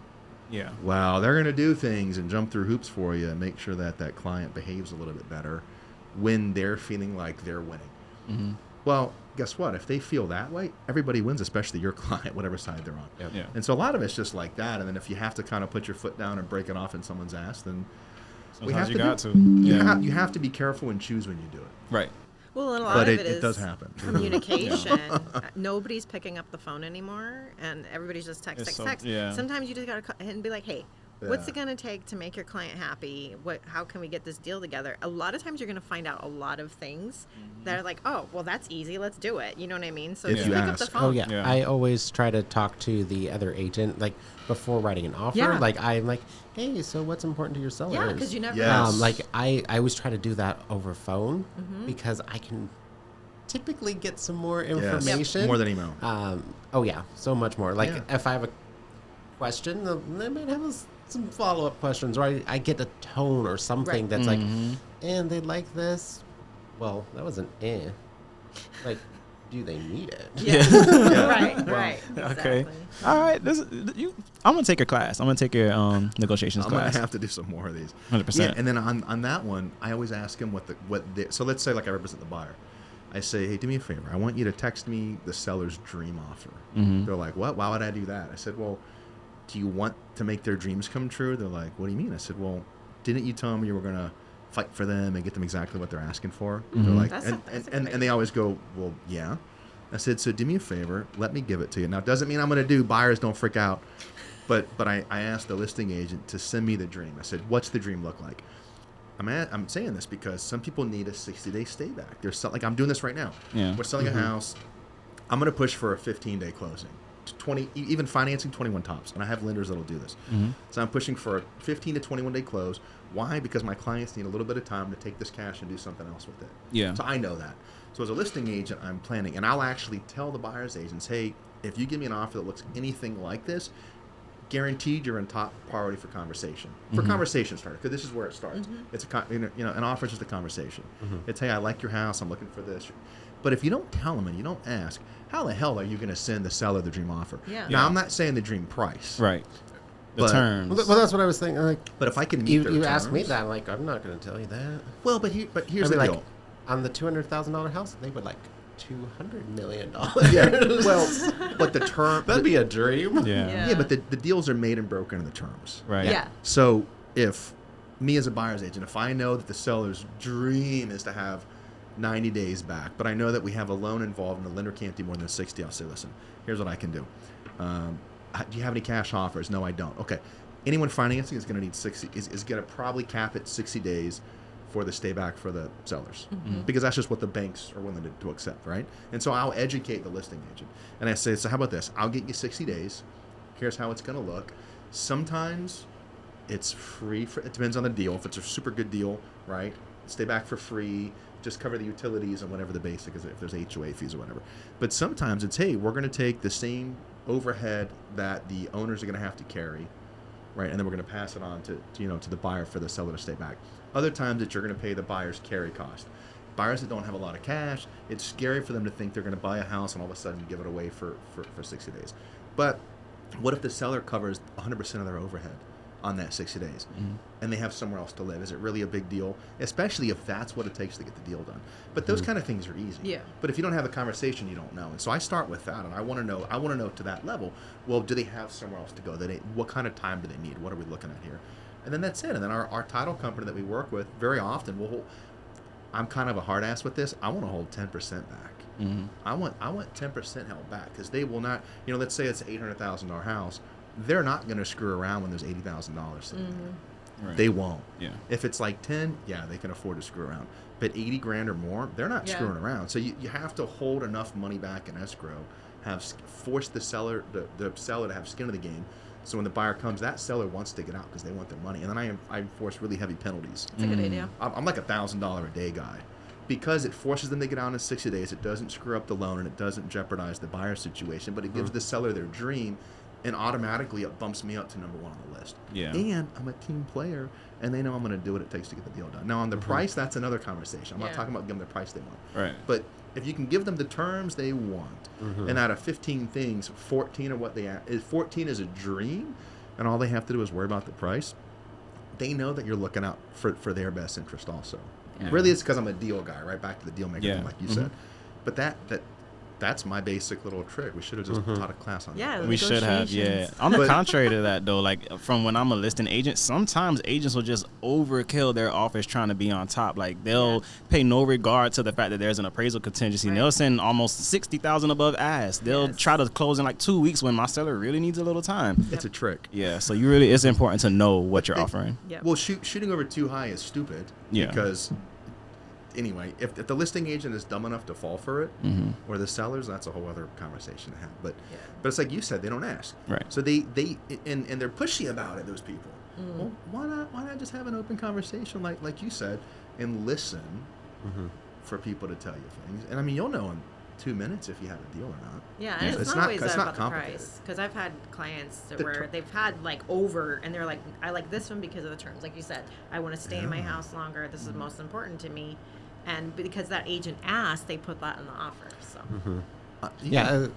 Yeah.
Well, they're going to do things and jump through hoops for you and make sure that that client behaves a little bit better when they're feeling like they're winning.
Mm-hmm.
Well, guess what? If they feel that way, everybody wins, especially your client, whatever side they're on.
Yep.
Yeah.
And so a lot of it's just like that. And then if you have to kind of put your foot down and break it off in someone's ass, then
Sometimes you got to.
You,
Yeah.
you have to be careful and choose when you do it.
Right.
Well, and a lot
But
of
it
is
does happen.
communication. Nobody's picking up the phone anymore, and everybody's just text.
Yeah.
Sometimes you just gotta call and be like, "Hey, what's
Yeah.
it gonna take to make your client happy? How can we get this deal together?" A lot of times, you're gonna find out a lot of things that are like, "Oh, well, that's easy. Let's do it." You know what I mean? So
If
just
you
pick up the
ask.
phone.
Oh yeah.
Yeah.
I always try to talk to the other agent like before writing an offer.
Yeah.
Like I'm like, hey, so what's important to your sellers?
Yeah, because you never.
Yes.
know.
Like I always try to do that over phone because I can typically get some more
Yes.
information.
More than email.
Oh yeah, so much more. Like
Yeah.
if I have a question, they might have some follow-up questions, or I get a tone or something
Right.
that's like, and they like this. Well, that was an eh. Like, do they need it?
Yeah. Right.
Okay.
Exactly.
All right. I'm gonna take your class. I'm gonna take your negotiations
I'm going
class.
to have to do some more of these.
100%.
Yeah, and then on that one, I always ask them so let's say like I represent the buyer. I say, hey, do me a favor. I want you to text me the seller's dream offer.
Mm-hmm.
They're like, what? Why would I do that? I said, well, do you want to make their dreams come true? They're like, what do you mean? I said, well, didn't you tell me you were going to fight for them and get them exactly what they're asking for? They're like,
That's a
and
great-
they always go, well, yeah. I said, so do me a favor. Let me give it to you. Now, it doesn't mean I'm going to do buyers don't freak out. But I asked the listing agent to send me the dream. I said, what's the dream look like? I'm saying this because some people need a 60-day stay back. Like I'm doing this right now.
Yeah.
We're selling a house. I'm going to push for a 15-day closing. 20, even financing 21 tops. And I have lenders that'll do this. So I'm pushing for a 15 to 21-day close. Why? Because my clients need a little bit of time to take this cash and do something else with it.
Yeah.
So I know that. So as a listing agent, I'm planning. And I'll actually tell the buyer's agents, hey, if you give me an offer that looks anything like this, guaranteed you're in top priority for conversation. For conversation starter, because this is where it starts. It's an offer is just a conversation. It's, hey, I like your house. I'm looking for this. But if you don't tell them and you don't ask, how the hell are you going to send the seller the dream offer?
Yeah.
Now,
Yeah.
I'm not saying the dream price.
Right. The
But-
terms.
Well, that's what I was thinking. Like,
But if I can meet
you
their
asked me
terms-
that, like, I'm not going to tell you that.
Well, but here's
I'd
the
be like,
deal.
on the $200,000 house, they would like $200 million.
Yeah. Well, but the term.
That'd be a dream.
yeah.
Yeah, but the deals are made and broken in the terms.
Right.
Yeah.
So if me as a buyer's agent, if I know that the seller's dream is to have 90 days back, but I know that we have a loan involved and the lender can't do more than 60, I'll say, listen, here's what I can do. Do you have any cash offers? No, I don't. Okay. Anyone financing is going to need 60, is going to probably cap at 60 days for the stay back for the sellers, because that's just what the banks are willing to accept, right? And so I'll educate the listing agent. And I say, so how about this? I'll get you 60 days. Here's how it's going to look. Sometimes it's free. It depends on the deal. If it's a super good deal, right? Stay back for free. Just cover the utilities and whatever the basic is, if there's HOA fees or whatever. But sometimes it's, hey, we're going to take the same overhead that the owners are going to have to carry, right? And then we're going to pass it on to the buyer for the seller to stay back. Other times that you're going to pay the buyer's carry cost. Buyers that don't have a lot of cash, it's scary for them to think they're going to buy a house and all of a sudden give it away for 60 days. But what if the seller covers 100% of their overhead on that 60 days and they have somewhere else to live? Is it really a big deal? Especially if that's what it takes to get the deal done. But those kind of things are easy.
Yeah.
But if you don't have a conversation, you don't know. And so I start with that, and I want to know to that level, well, do they have somewhere else to go? What kind of time do they need? What are we looking at here? And then that's it. And then our title company that we work with, very often I'm kind of a hard ass with this. I want to hold 10% back. I want 10% held back, because they will not, let's say it's an $800,000 house. They're not going to screw around when there's $80,000 sitting there.
Right.
They won't.
Yeah.
If it's like 10, yeah, they can afford to screw around. But 80 grand or more, they're not
Yeah.
screwing around. So you have to hold enough money back in escrow, force the seller to have skin in the game. So when the buyer comes, that seller wants to get out because they want their money. And then I enforce really heavy penalties.
That's a good idea.
I'm like $1,000 a day guy, because it forces them to get out in 60 days. It doesn't screw up the loan and it doesn't jeopardize the buyer situation, but it gives the seller their dream, and automatically it bumps me up to number one on the list.
Yeah.
And I'm a team player, and they know I'm going to do what it takes to get the deal done. Now on the price, that's another conversation. I'm not
Yeah.
talking about giving them the price they want.
Right.
But if you can give them the terms they want, and out of 15 things, 14 are 14 is a dream, and all they have to do is worry about the price, they know that you're looking out for their best interest also.
Yeah.
Really, it's because I'm a deal guy, right? Back to the deal maker,
Yeah.
like you said. But that's my basic little trick. We should have just taught a class on
Yeah,
that.
We should have, yeah.
Negotiations.
On the
But-
contrary to that, though, like from when I'm a listing agent, sometimes agents will just overkill their offers trying to be on top. Like they'll pay no regard to the fact that there's an appraisal contingency.
Right.
They'll send almost 60,000 above ask. They'll
Yes.
try to close in like 2 weeks when my seller really needs a little time.
It's a trick.
Yeah, so it's important to know what you're offering.
Yep.
Well, shooting over too high is stupid.
Yeah.
Because anyway, if the listing agent is dumb enough to fall for it, or the sellers, that's a whole other conversation to have. But it's like you said, they don't ask.
Right.
So they and they're pushy about it. Those people. Well, why not just have an open conversation like you said, and listen for people to tell you things. And I mean, you'll know in 2 minutes if you have a deal or not.
Yeah, and
So
it's not always
it's
about
not
the
complicated.
price. Because I've had clients
The
where they've had like over, and they're like, I like this one because of the terms. Like you said, I want to stay in my house longer. This is most important to me. And because that agent asked, they put that in the offer. So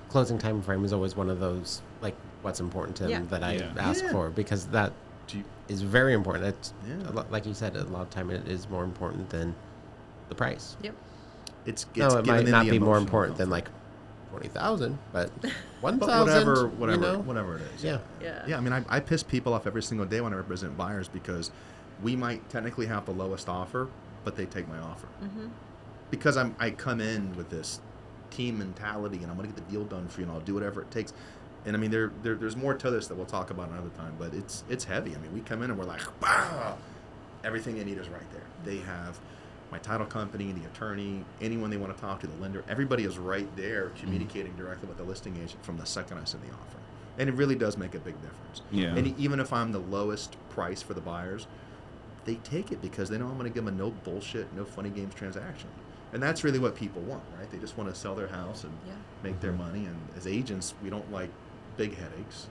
Closing time frame is always one of those, like, what's important to them
Yeah.
that I
Yeah.
ask
Yeah.
for, because that
Do you-
is very important. It's
Yeah.
like you said, a lot of time it is more important than the price.
yep.
It's
No, it
giving
might
them
not
the
be more
emotional
important than
comfort.
like 20,000, but
But
1,000.
whatever it is.
Yeah.
Yeah.
Yeah, I mean, I piss people off every single day when I represent buyers because we might technically have the lowest offer, but they take my offer. Because I come in with this team mentality and I'm going to get the deal done for you and I'll do whatever it takes. And I mean, there's more to this that we'll talk about another time, but it's heavy. I mean, we come in and we're like, bah! Everything they need is right there. They have my title company, the attorney, anyone they want to talk to, the lender. Everybody is right there communicating directly with the listing agent from the second I send the offer. And it really does make a big difference.
Yeah.
And even if I'm the lowest price for the buyers, they take it because they know I'm going to give them a no bullshit, no funny games transaction. And that's really what people want, right? They just want to sell their house and make their money. And as agents, we don't like big headaches.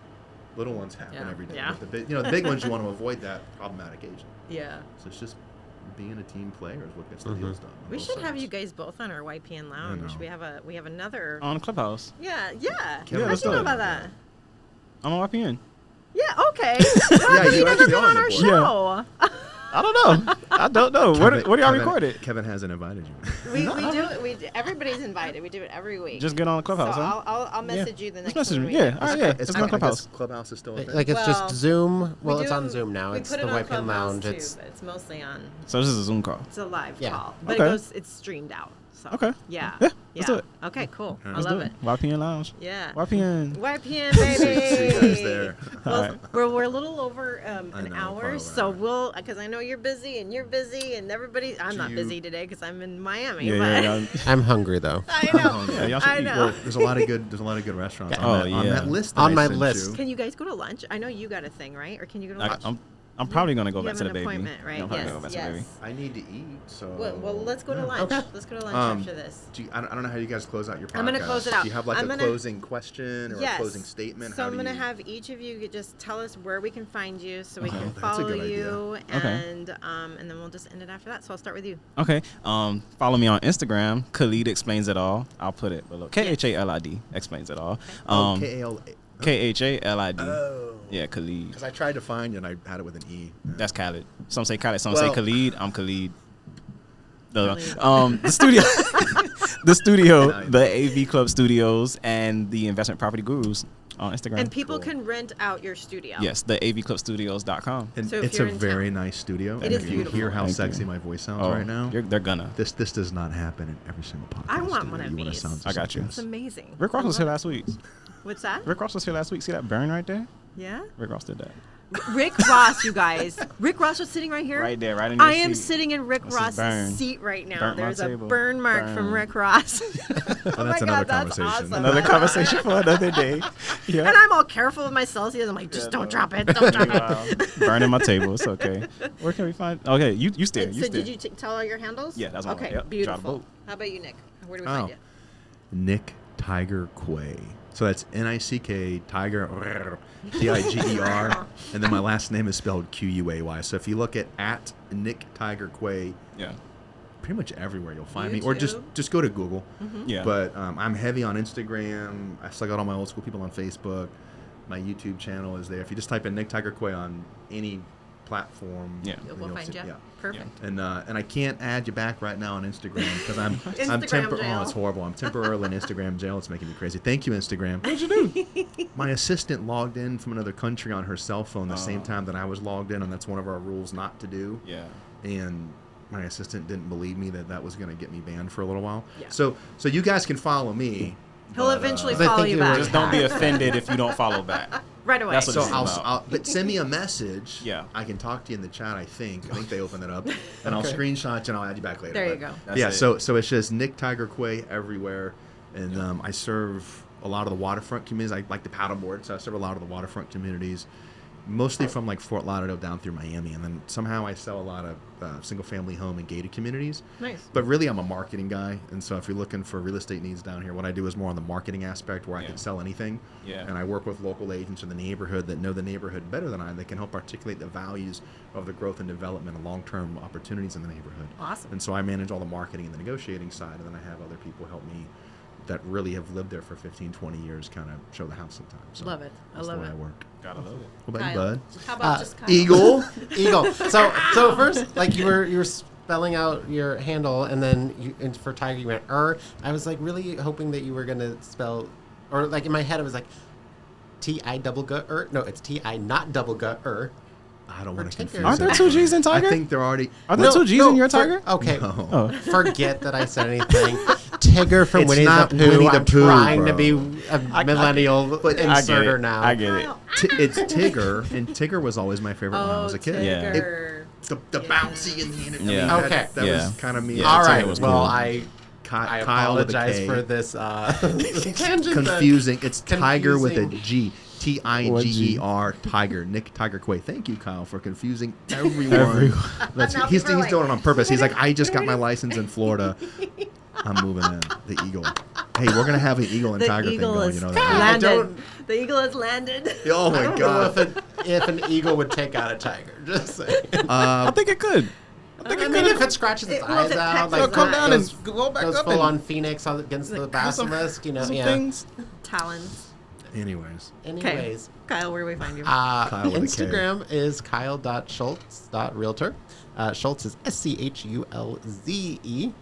Little ones happen
Yeah.
every day.
Yeah.
But the big ones, you want to avoid that problematic agent.
Yeah.
So it's just being a team player is what gets the deals done. on
We
both
should have
sides.
you guys both on our YPN lounge.
know.
We have another.
On Clubhouse.
Yeah.
Kevin,
How'd
let's
you
do
know
it.
about that?
I'm on YPN.
Yeah. Okay. How come
you
you never
actually
been
are
on
on the
our
board.
show?
I don't know. I don't know. What do y'all
Kevin-
record it?
Kevin hasn't invited you.
We do. Everybody's invited. We do it every week.
Just get on the Clubhouse,
so
huh?
I'll message you the next
Just message
one
me.
we
Yeah.
do.
All right, yeah. It's on
I guess
Clubhouse.
Clubhouse is still a thing.
Like it's
Well,
just Zoom. Well,
we
it's
do
on
them-
Zoom now.
we
It's
put
the
it on
YPN
Clubhouse
Lounge.
too,
It's
but it's mostly on.
So this is a Zoom call.
It's a live
Yeah.
call, but
Okay.
it's streamed out. So.
Okay.
Yeah.
Yeah, let's do it.
Okay. Cool. I
Let's
love
do
it.
YPN Lounge.
Yeah.
YPN.
YPN baby.
See you guys there.
Well,
All right.
we're a little over an
know,
hour,
far over
so
an
we'll because I know you're busy and you're busy and everybody. I'm
Do
not
you-
busy today because I'm in Miami.
Yeah,
but
yeah, yeah.
I'm hungry though.
I know.
Yeah, y'all should
I
eat.
know.
There's a lot of good restaurants
Oh,
on
yeah.
that list. that
On
I
my
sent
list.
you.
Can you guys go to lunch? I know you got a thing, right? Or can you go to lunch?
I'm probably gonna go
You
back
have
to the
an
baby.
appointment, right?
I'm probably
Yes,
gonna go back to the
yes.
baby.
I need to eat, so.
Well, let's go to lunch.
Okay.
Let's go to lunch
Um,
after this.
I don't know how you guys close out your podcast.
I'm gonna close it out.
Do you have like
I'm
a
gonna-
closing question or
Yes.
a closing statement?
So
How
I'm
do
gonna
you-
have each of you just tell us where we can find you, so we can
that's a
follow
good idea.
you,
Okay.
and then we'll just end it after that. So I'll start with you.
Okay. Follow me on Instagram. Khalid explains it all. I'll put it below. KHALID explains it all.
KAL.
KHALID.
Oh.
Yeah, Khalid.
Because I tried to find you and I had it with an E.
That's Khalid. Some say Khalid. Some
Well-
say Khalid. I'm Khalid. The
Khalid.
studio, the studio,
Nice.
the AV Club Studios, and the Investment Property Gurus on Instagram.
And people
Cool.
can rent out your studio.
Yes, the AVClubStudios.com.
And
So if
it's
you're
a
in
very
town-
nice studio.
It
and
is
if you
beautiful.
hear how
Thank
sexy
you.
my voice sounds
Oh,
right now,
they're gonna.
this does not happen in every single podcast.
I want
studio.
one of
You wanna
these.
sound
I
just
got
like
you.
this.
It's amazing.
Rick Ross was here last week.
What's that?
Rick Ross was here last week. See that burn right there?
Yeah.
Rick Ross did that.
Rick Ross, you guys. Rick Ross was sitting right here.
Right there, right in your
I am
seat.
sitting in Rick
That's his
Ross's
burn.
seat right now.
Burnt my
There's a
table.
burn mark from
Burn.
Rick Ross.
Well,
Oh my
that's another
God, that's
conversation.
awesome.
Another conversation for another day. Yeah.
And I'm all careful with my Celsius. I'm like, just don't drop it. Don't drop it.
Wow. Burning my table. It's okay. Where can we find? Okay, you stay. You
So
stay.
did you tell all your handles?
Yeah, that's my
okay.
one. Yep. Draw the
Beautiful.
boat.
How about you, Nick? Where do we
Oh.
find you?
Nick Tiger Quay. So that's Nick Tiger Tiger, and then my last name is spelled Quay. So if you look at Nick Tiger Quay,
Yeah.
pretty much everywhere you'll find me, or just
YouTube.
go to Google.
Yeah.
But I'm heavy on Instagram. I still got all my old school people on Facebook. My YouTube channel is there. If you just type in Nick Tiger Quay on any platform,
Yeah.
We'll find you.
Yeah.
Perfect.
And I can't add you back right now on Instagram because I'm
Instagram jail.
oh, it's horrible. I'm temporarily in Instagram jail. It's making me crazy. Thank you, Instagram.
What'd you do?
My assistant logged in from another country on her cell phone the same time that I was logged in, and that's one of our rules not to do.
Yeah.
And my assistant didn't believe me that was going to get me banned for a little while.
Yeah.
So you guys can follow me.
He'll eventually
I
follow
think
you
you were
back.
Just don't be offended if you don't follow back.
right away.
That's what
So
it's about.
I'll but send me a message.
Yeah.
I can talk to you in the chat. I think they open it up, and I'll screenshot you and I'll add you back later.
There you
But
go.
That's
yeah.
it.
So it's just Nick Tiger Quay everywhere, and I serve a lot of the waterfront communities. I like the paddleboard, so I serve a lot of the waterfront communities, mostly from like Fort Lauderdale down through Miami, and then somehow I sell a lot of single-family home and gated communities.
Nice.
But really, I'm a marketing guy, and so if you're looking for real estate needs down here, what I do is more on the marketing aspect, where I
Yeah.
can sell anything.
Yeah.
And I work with local agents in the neighborhood that know the neighborhood better than I. They can help articulate the values of the growth and development and long-term opportunities in the neighborhood.
Awesome.
And so I manage all the marketing and the negotiating side, and then I have other people help me that really have lived there for 15, 20 years kind of show the house sometimes. So
Love it. I
that's
love
the way
it.
I work.
Gotta love it.
What about you,
Kyle.
bud?
How about just Kyle?
Eagle.
Eagle. So first, like you were spelling out your handle, and then and for Tiger you went I was like really hoping that you were gonna spell, or like in my head I was like T-I double gut No, it's T-I not double gut
I don't
Or
want to
Tiger.
confuse
Aren't there
it.
two G's in Tiger?
I think they're already.
Are there two G's in your Tiger?
Okay.
No.
Oh.
Forget that I said anything. Tigger from
It's
Winnie the
not
Pooh.
Winnie the
I'm
Pooh,
trying to
bro.
be a millennial
but
I get
inserter
it.
now.
I get it.
It's Tigger, and Tigger was always my favorite when I was a kid.
Yeah.
Tigger.
The bouncy and the
Yeah.
that-
Okay.
That
Yeah.
was kind of me.
Yeah,
All
Tiger
right.
was
Well,
cool.
I
Kyle with a
apologize
K.
for this tangent.
Confusing. It's Tiger with a
confusing.
G. Tiger. Tiger. Nick Tiger Quay. Thank you, Kyle, for confusing everyone.
Now
He's
people are
doing it
like,
on purpose. He's like, I just got my license in Florida. I'm moving in. The Eagle. Hey, we're gonna have an Eagle and
The
Tiger thing
eagle
going.
is
You know that?
I
landed.
don't-
The eagle has landed.
Oh
I
my
don't
god.
know if an eagle would take out a tiger. Just saying.
I think it could.
I mean, if it scratches its
Well, if
eyes
it
out,
pecks
like
its Come
down
goes,
and go back
goes
up
full
and-
on Phoenix against the basilisk, you know.
Some
Yeah.
things.
Talons.
Anyways,
Anyways,
Kyle, where do we find you?
Kyle with a K.
Instagram is kyle.schultz.realtor. Schultz is SCHULZE.
wait,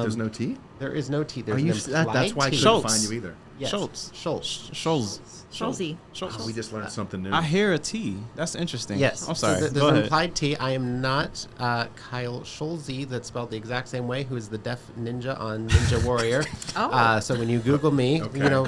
there's no T?
There is no T. There's
Are
an
you? That's
implied
why I
T.
couldn't
Schultz.
find you either.
Yes.
Schultz.
Schultz.
Schultz.
Schultzy.
Schultz.
We just learned something new.
I hear a T. That's interesting.
Yes.
I'm sorry.
So
Go
there's an
ahead.
implied T. I am not Kyle Schulze, that's spelled the exact same way, who is the deaf ninja on Ninja Warrior.
Oh.
So when you Google me,
Okay.
you know,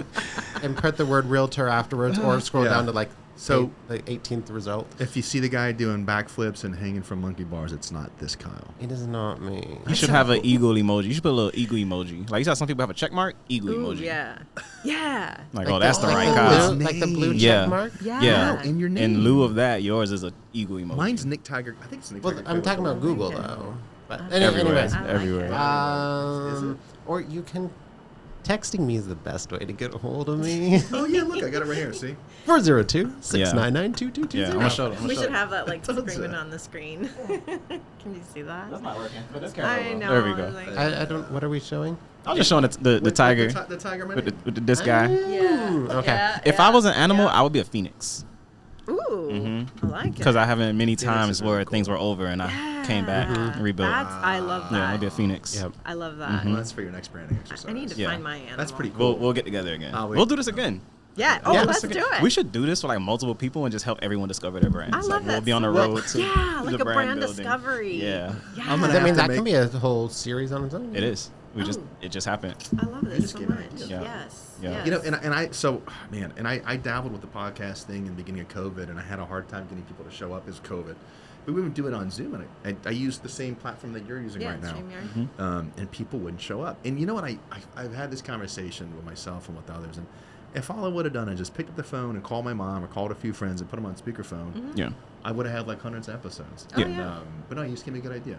and put the word realtor afterwards, or scroll
Yeah.
down to like
So-
the 18th result.
If you see the guy doing backflips and hanging from monkey bars, it's not this Kyle.
It is not me.
You should have an eagle emoji. You should put a little eagle emoji. Like you saw some people have a check mark, eagle
Ooh,
emoji.
yeah. Yeah.
Like, oh, that's the
like
right
blue-
Kyle.
Like the blue
Yeah.
check mark?
Yeah.
Yeah.
No, in your name.
In lieu of that, yours is a eagle emoji.
Mine's Nick Tiger. I think it's Nick
Well,
Tiger.
I'm talking about Google,
Okay.
though. But
everywhere.
anyways.
I like
Everywhere.
it.
Is it?
Or you can... Texting me is the best way to get a hold of me.
Oh yeah, look, I got it right here. See?
402-699-2220.
Yeah, I'm gonna show them.
We should have that like
Tons
screaming
of-
on the screen. Can you see that?
not working. But that's
I know.
There we go.
like-
I don't... What are we showing?
I was just showing the tiger
The tiger
with this guy.
yeah.
Okay.
Yeah,
If
yeah,
I was an animal,
yeah.
I would be a phoenix.
Ooh. I like it.
Because I haven't many times
is really
where
cool.
things were over and I came back and rebuilt.
I love that.
Yeah, maybe a phoenix.
Yep.
I love that.
Well, that's for your next branding exercise.
I need to
Yeah.
find my animal.
That's pretty cool.
We'll get together again.
Oh, wait.
We'll do this again.
Yeah. Oh,
Yeah.
let's do it.
We should do this for like multiple people and just help everyone discover their brands.
I love
like,
that.
We'll be on the
so
road
much.
to
Yeah, like
the
a brand
building.
discovery.
Yeah,
Yeah.
I'm gonna
I mean,
have to
that can
make-
be a whole series on its own.
it is.
Oh.
It just happened.
I love this
just
so
gave me
much.
an idea.
Yeah.
Yes.
Yeah.
Yes.
You know, and I dabbled with the podcast thing in the beginning of COVID, and I had a hard time getting people to show up as COVID. But we would do it on Zoom, and I used the same platform that you're using
yeah,
right now.
StreamYard.
And people wouldn't show up. And you know what? I've had this conversation with myself and with others, and if all I would have done is just picked up the phone and called my mom or called a few friends and put them on speakerphone,
Yeah.
I would have had like hundreds of episodes.
Oh,
And,
yeah.
but no, you just gave me a good idea.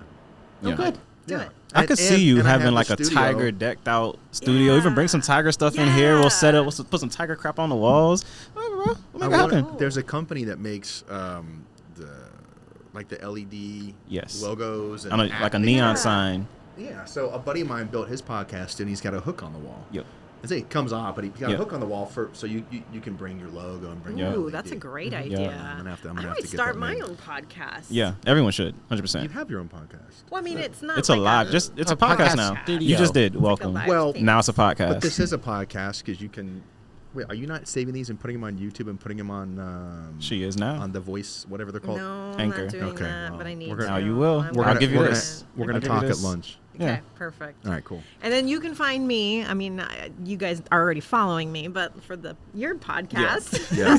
Yeah.
Good.
Do
Yeah.
it.
I could see you
and I
having
have
like
the
a
studio.
tiger decked out studio. Even bring some
Yeah.
tiger stuff in here. We'll set up.
Yeah.
We'll put some tiger crap on the walls. Whatever, bro. We'll
I
make it
wanna-
happen.
There's a company that makes the LED
Yes.
logos and
On like a
app-
neon
Yeah.
sign.
Yeah, so a buddy of mine built his podcast and he's got a hook on the wall.
Yep.
I say it comes off, but you got a
Yeah.
hook on the wall so you can bring your logo and bring
Yeah.
your
Ooh,
LED.
that's a great
Yeah.
idea.
I'm gonna have to
I
get
might start
that
my
made.
own podcast.
Yeah, everyone should, 100%.
You have your own podcast.
Well, I mean, it's not.
It's
like
a live. It's a podcast now.
studio.
You just did.
like a
Welcome.
live
Well,
thing.
Now it's a podcast.
But this is a podcast because you can. Wait, are you not saving these and putting them on YouTube and putting them on?
She is now.
On the voice, whatever they're called.
No, I'm
Anchor.
not doing
Okay,
that,
well,
but I need
we're
to.
gonna-
Now you will.
I'm
We're
gonna
gonna give you
do
this.
it.
We're gonna
I'll give you
talk at
this.
lunch.
Okay,
Yeah.
perfect.
All right, cool.
And then you can find me. I mean, you guys are already following me, but for your podcast,
Yeah.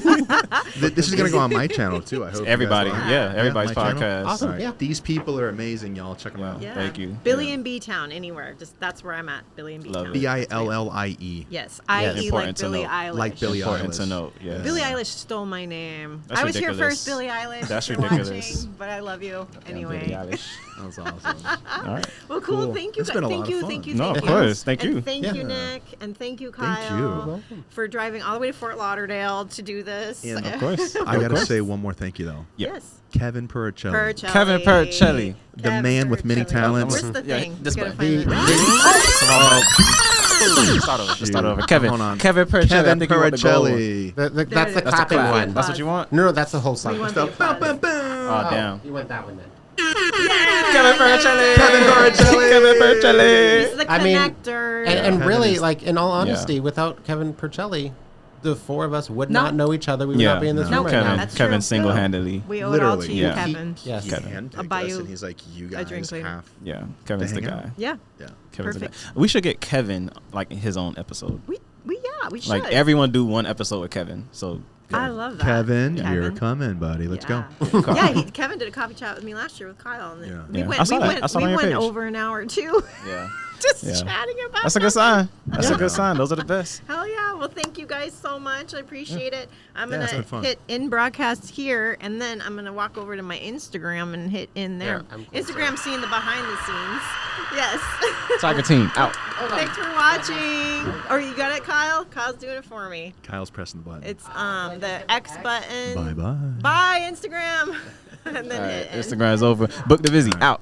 This is gonna go on my channel too. I hope you guys
Everybody.
like it.
Yeah, everybody's
my channel?
podcast.
Awesome.
All right.
Yeah.
These people are amazing, y'all. Check them out.
yeah.
Thank you.
Billie
Yeah.
in B Town, anywhere. Just that's where I'm at. Billie in B
Love
Town.
it.
Billie.
Yes, I.e. like
Important to
Billie
note.
Eilish.
Like Billie
Important to
Eilish.
note. Yeah.
Billie Eilish stole my name.
That's
I was
ridiculous.
here first, Billie Eilish.
That's
if you're
ridiculous.
watching, but I love you anyway.
Billie Eilish.
That was awesome.
All right.
Well, cool.
Cool.
Thank you.
It's been a
Thank
lot
you.
of
Thank you.
fun.
No,
thank
of
you.
course. Thank
And
you.
thank
Yeah.
you, Nick, and thank you,
Thank
Kyle,
you.
for driving all the way to Fort Lauderdale to do this.
And
Of course.
I gotta say one more thank you though.
Yeah.
Yes.
Kevin Pericelli.
Pericelli.
Kevin Pericelli.
The
Kevin
man with many
Pericelli.
talents.
Where's the
Yeah,
thing?
this
We gotta
way.
find it.
Start over.
Shoot.
Start over. Kevin.
Hold on.
Kevin Pericelli.
Kevin
I think you want the gold one.
Pericelli.
That's
There
the
it is.
That's the
clapping
clap.
one.
That's what you want?
No, that's the whole
We
song.
want
So,
the
bum, bum,
applause.
bum.
Oh, damn.
You went that one then.
Kevin Pericelli.
Kevin Pericelli.
Kevin Pericelli.
He's the
I mean,
connector.
And
Kevin
really,
is-
like in all honesty, without Kevin Pericelli, the four of us would
No.
not know each other. We would
Yeah.
not be in this
No.
room right
Kevin.
now.
That's
Kevin
true.
single-handedly.
we owe it all to
Literally.
you,
Yeah.
Kevin.
Yes.
He
Kevin.
handpicked
I'll buy
us,
you
and he's like, you
a drink
guys
later.
have.
Yeah. Kevin's the
hang
guy.
out.
Yeah.
Yeah.
Kevin's the guy.
Perfect.
We should get Kevin like his own episode.
We should.
Like everyone do one episode with Kevin. So
I love that.
Kevin,
Yeah.
you're coming, buddy. Let's go.
Yeah, Kevin did a coffee chat with me last year with Kyle. And
Yeah.
we
Yeah.
went,
I saw
we
that.
went,
I saw
we
it on your
went
page.
over an hour too,
yeah.
just
Yeah.
chatting about
That's a good
nothing.
sign. That's a good sign. Those are the best.
Hell yeah. Well, thank you guys so much. I appreciate it. I'm
Yeah,
going
it's been
to
fun.
hit in broadcast here, and then I'm going to walk over to my Instagram and hit in there.
Yeah, I'm cool.
Instagram seeing the behind the scenes. Yes.
Tiger team out.
Thanks for watching. Or you got it, Kyle? Kyle's doing it for me.
Kyle's pressing the button.
It's the X button.
Bye bye.
Bye, Instagram. And then
All right.
hit end.
Instagram's over. Book the Vizzy out.